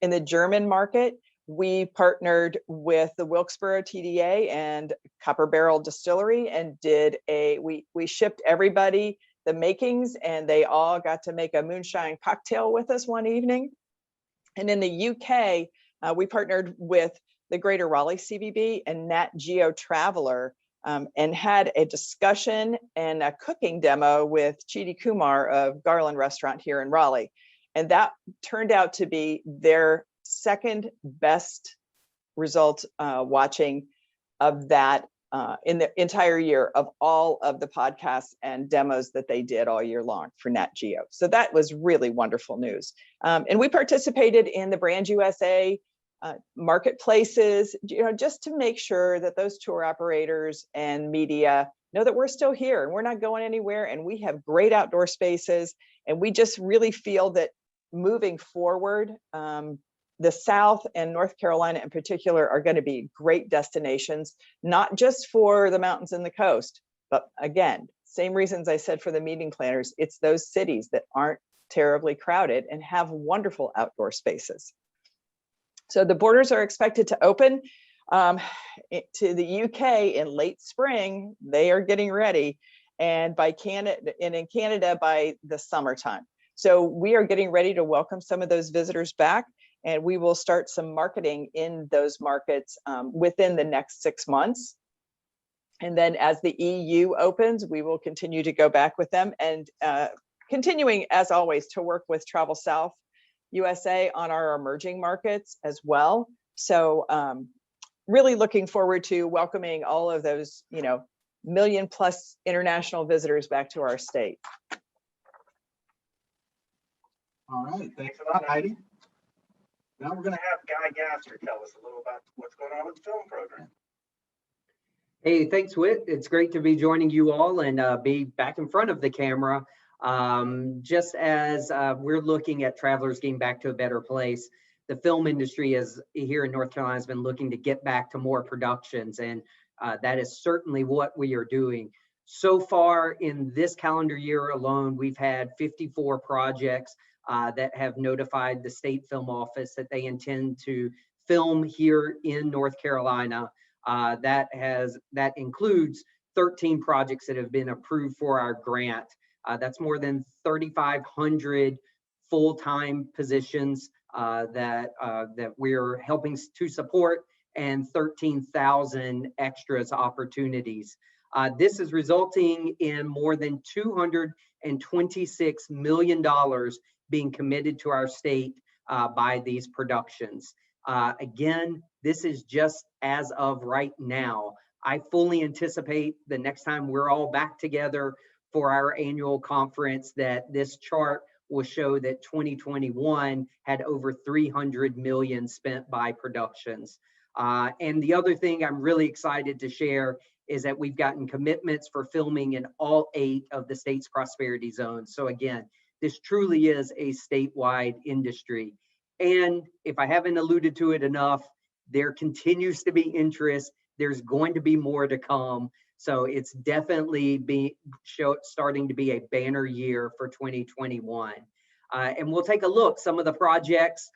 [SPEAKER 18] In the German market, we partnered with the Wilkesboro TDA and Copper Barrel Distillery and we shipped everybody the makings, and they all got to make a moonshine cocktail with us one evening. And in the UK, we partnered with the Greater Raleigh CVB and Nat Geo Traveler, and had a discussion and a cooking demo with Chidi Kumar of Garland Restaurant here in Raleigh. And that turned out to be their second best result watching of that in the entire year of all of the podcasts and demos that they did all year long for Nat Geo. So that was really wonderful news. And we participated in the Brand USA marketplaces, just to make sure that those tour operators and media know that we're still here and we're not going anywhere, and we have great outdoor spaces. And we just really feel that moving forward, the South and North Carolina in particular are going to be great destinations, not just for the mountains and the coast, but again, same reasons I said for the meeting planners, it's those cities that aren't terribly crowded and have wonderful outdoor spaces. So the borders are expected to open to the UK in late spring. They are getting ready, and in Canada by the summertime. So we are getting ready to welcome some of those visitors back, and we will start some marketing in those markets within the next 6 months. And then as the EU opens, we will continue to go back with them, and continuing as always to work with Travel South USA on our emerging markets as well. So really looking forward to welcoming all of those, million+ international visitors back to our state.
[SPEAKER 6] All right, thanks a lot, Heidi. Now we're going to have Guy Gasser tell us a little about what's going on with the film program.
[SPEAKER 5] Hey, thanks, Whit. It's great to be joining you all and be back in front of the camera. Just as we're looking at travelers getting back to a better place, the film industry here in North Carolina has been looking to get back to more productions, and that is certainly what we are doing. So far in this calendar year alone, we've had 54 projects that have notified the state film office that they intend to film here in North Carolina. That includes 13 projects that have been approved for our grant. That's more than 3,500 full-time positions that we're helping to support, and 13,000 extras opportunities. This is resulting in more than $226 million being committed to our state by these productions. Again, this is just as of right now. I fully anticipate the next time we're all back together for our annual conference that this chart will show that 2021 had over 300 million spent by productions. And the other thing I'm really excited to share is that we've gotten commitments for filming in all 8 of the state's prosperity zones. So again, this truly is a statewide industry. And if I haven't alluded to it enough, there continues to be interest. There's going to be more to come. So it's definitely starting to be a banner year for 2021. And we'll take a look, some of the projects.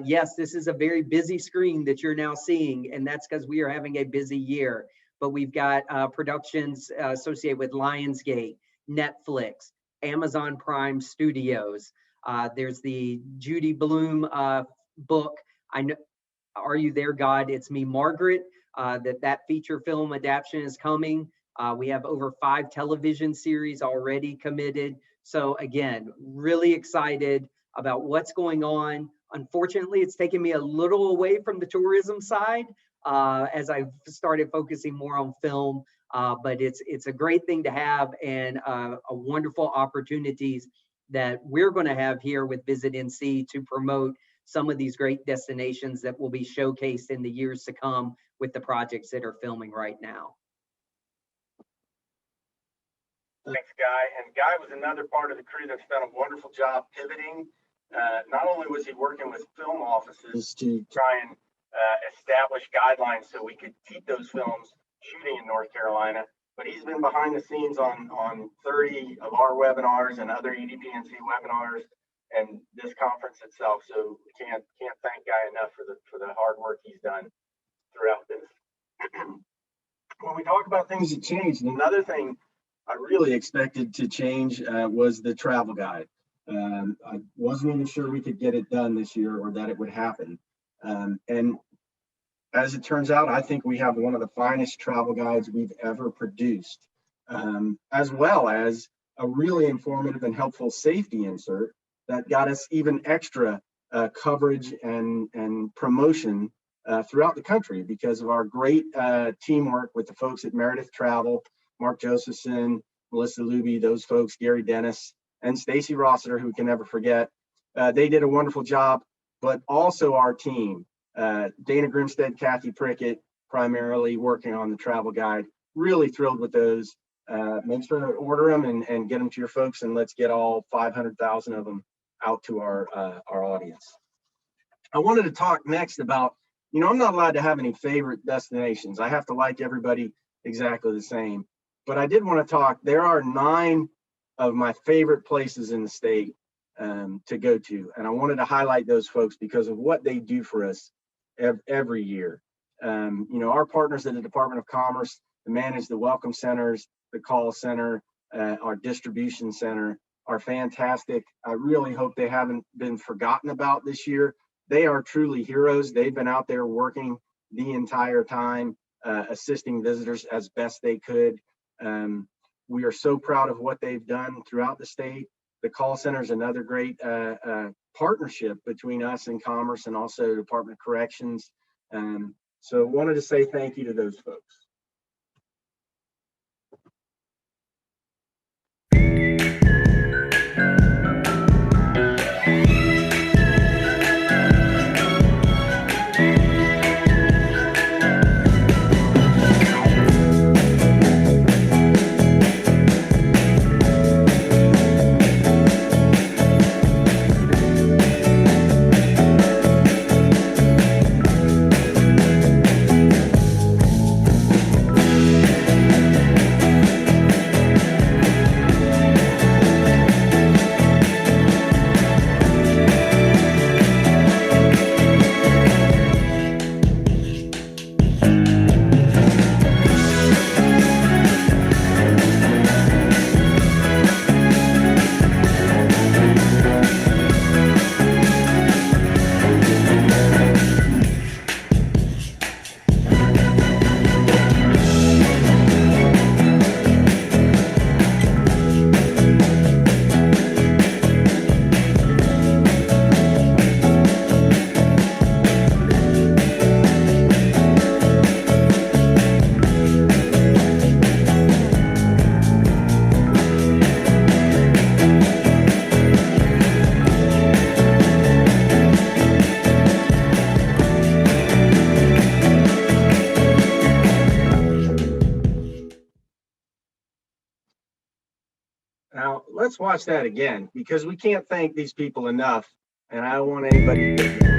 [SPEAKER 5] Yes, this is a very busy screen that you're now seeing, and that's because we are having a busy year. But we've got productions associated with Lionsgate, Netflix, Amazon Prime Studios. There's the Judy Blume book, I know, Are You There, God? It's Me, Margaret. That feature film adaptation is coming. We have over 5 television series already committed. So again, really excited about what's going on. Unfortunately, it's taken me a little away from the tourism side as I've started focusing more on film. But it's a great thing to have, and a wonderful opportunities that we're going to have here with Visit NC to promote some of these great destinations that will be showcased in the years to come with the projects that are filming right now.
[SPEAKER 6] Thanks, Guy. And Guy was another part of the crew that's done a wonderful job pivoting. Not only was he working with film offices to try and establish guidelines so we could keep those films shooting in North Carolina, but he's been behind the scenes on 30 of our webinars and other EDPNC webinars and this conference itself. So we can't thank Guy enough for the hard work he's done throughout this. When we talk about things that changed, another thing I really expected to change was the travel guide. I wasn't even sure we could get it done this year or that it would happen. And as it turns out, I think we have one of the finest travel guides we've ever produced, as well as a really informative and helpful safety insert that got us even extra coverage and promotion throughout the country because of our great teamwork with the folks at Meredith Travel, Mark Josephson, Melissa Luby, those folks, Gary Dennis, and Stacy Rossiter, who we can never forget. They did a wonderful job, but also our team, Dana Grimstead, Kathy Prickett, primarily working on the travel guide. Really thrilled with those. Make sure to order them and get them to your folks, and let's get all 500,000 of them out to our audience. I wanted to talk next about, I'm not allowed to have any favorite destinations. I have to like everybody exactly the same. But I did want to talk, there are 9 of my favorite places in the state to go to. And I wanted to highlight those folks because of what they do for us every year. Our partners at the Department of Commerce manage the welcome centers, the call center, our distribution center are fantastic. I really hope they haven't been forgotten about this year. They are truly heroes. They've been out there working the entire time, assisting visitors as best they could. We are so proud of what they've done throughout the state. The call center is another great partnership between us and Commerce and also the Department of Corrections. So wanted to say thank you to those folks. Now, let's watch that again because we can't thank these people enough, and I don't want anybody to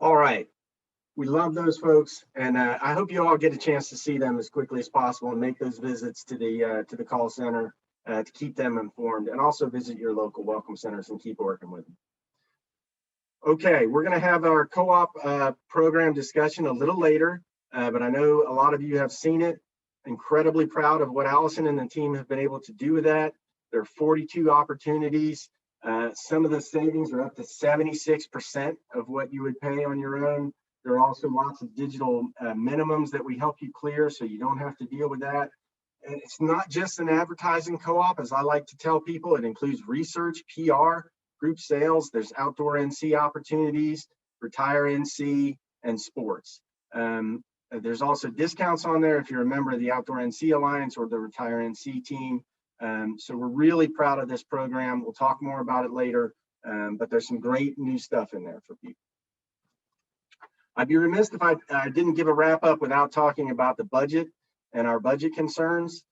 [SPEAKER 6] All right. We love those folks, and I hope you all get a chance to see them as quickly as possible and make those visits to the call center to keep them informed, and also visit your local welcome centers and keep working with them. Okay, we're going to have our co-op program discussion a little later, but I know a lot of you have seen it. Incredibly proud of what Allison and the team have been able to do with that. There are 42 opportunities. Some of the savings are up to 76% of what you would pay on your own. There are also lots of digital minimums that we help you clear so you don't have to deal with that. And it's not just an advertising co-op, as I like to tell people. It includes research, PR, group sales. There's outdoor NC opportunities, retire NC, and sports. There's also discounts on there if you're a member of the Outdoor NC Alliance or the Retire NC team. So we're really proud of this program. We'll talk more about it later, but there's some great new stuff in there for people. I'd be remiss if I didn't give a wrap up without talking about the budget and our budget concerns.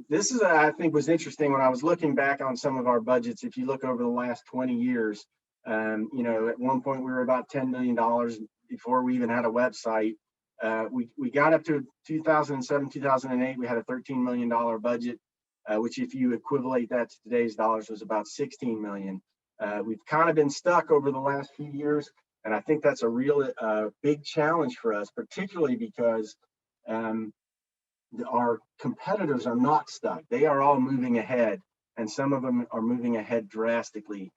[SPEAKER 6] This is, I think, was interesting when I was looking back on some of our budgets. If you look over the last 20 years, you know, at one point we were about $10 million before we even had a website. We got up to 2007, 2008, we had a $13 million budget, which if you equivalent that to today's dollars was about 16 million. We've kind of been stuck over the last few years, and I think that's a real big challenge for us, particularly because our competitors are not stuck. They are all moving ahead, and some of them are moving ahead drastically.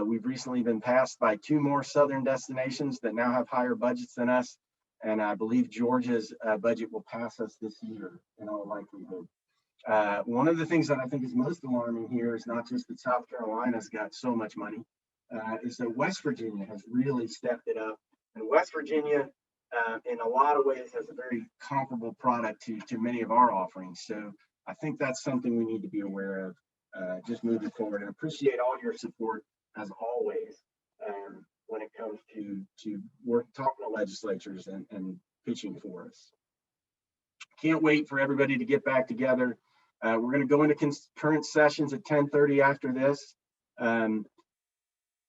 [SPEAKER 6] We've recently been passed by 2 more southern destinations that now have higher budgets than us, and I believe Georgia's budget will pass us this year in all likelihood. One of the things that I think is most alarming here is not just that South Carolina's got so much money, is that West Virginia has really stepped it up. And West Virginia, in a lot of ways, has a very comparable product to many of our offerings. So I think that's something we need to be aware of just moving forward, and appreciate all your support as always when it comes to talking to legislatures and pitching for us. Can't wait for everybody to get back together. We're going to go into concurrent sessions at 10:30 after this.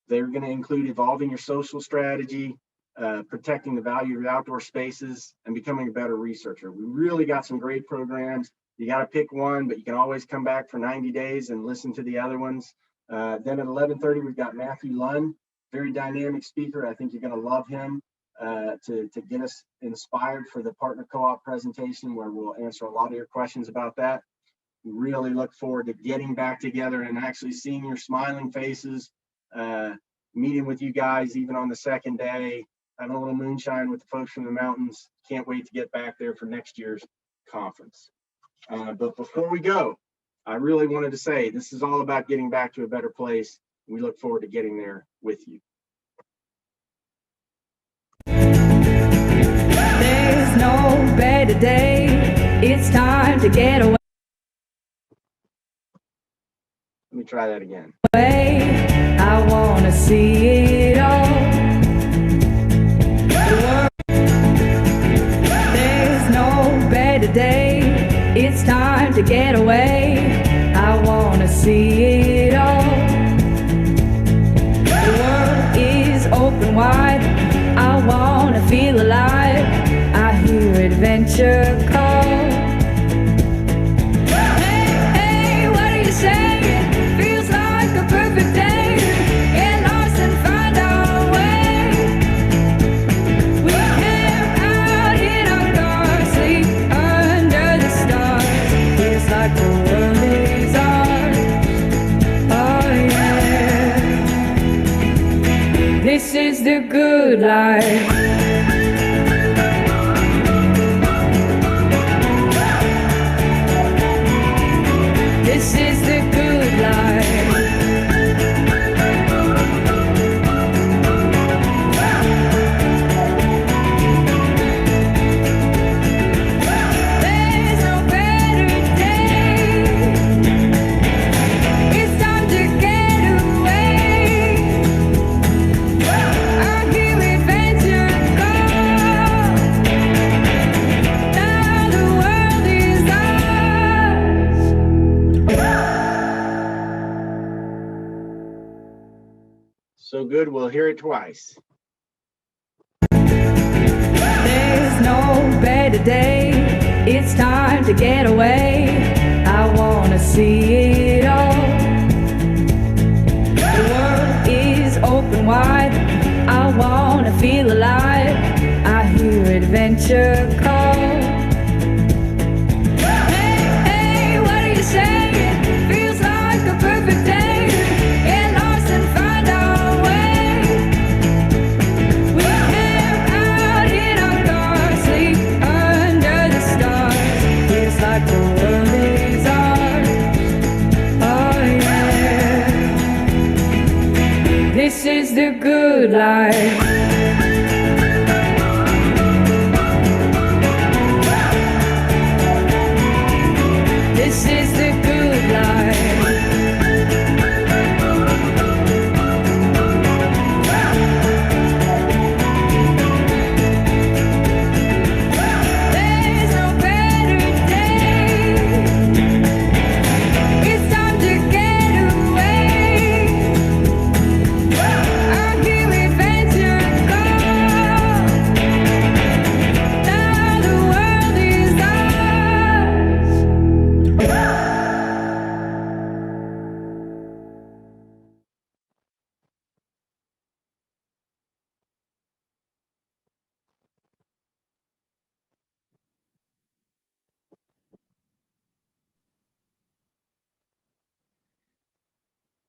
[SPEAKER 6] They're going to include evolving your social strategy, protecting the value of your outdoor spaces, and becoming a better researcher. We really got some great programs. You got to pick one, but you can always come back for 90 days and listen to the other ones. Then at 11:30, we've got Matthew Lunn, very dynamic speaker. I think you're going to love him to get us inspired for the partner co-op presentation, where we'll answer a lot of your questions about that. We really look forward to getting back together and actually seeing your smiling faces, meeting with you guys even on the second day, having a little moonshine with the folks from the mountains. Can't wait to get back there for next year's conference. But before we go, I really wanted to say this is all about getting back to a better place. We look forward to getting there with you.
[SPEAKER 16] There's no better day. It's time to get away.
[SPEAKER 6] Let me try that again.
[SPEAKER 16] I wanna see it all. There's no better day. It's time to get away. I wanna see it all. The world is open wide. I wanna feel alive. I hear adventure call. Hey, hey, what are you saying? Feels like a perfect day. Get lost and find our way. We camp out in our cars, sleep under the stars. Feels like the world is ours. Oh yeah. This is the good life. This is the good life. There's no better day. It's time to get away. I hear adventure call. Now the world is
[SPEAKER 6] So good, we'll hear it twice.
[SPEAKER 16] There's no better day. It's time to get away. I wanna see it all. The world is open wide. I wanna feel alive. I hear adventure call. Hey, hey, what are you saying? Feels like a perfect day. Get lost and find our way. We camp out in our cars, sleep under the stars. Feels like the world is ours. Oh yeah. This is the good life. This is the good life. There's no better day. It's time to get away. I hear adventure call. Now the world is ours.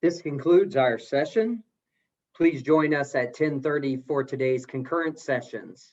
[SPEAKER 5] This concludes our session. Please join us at 10:30 for today's concurrent sessions.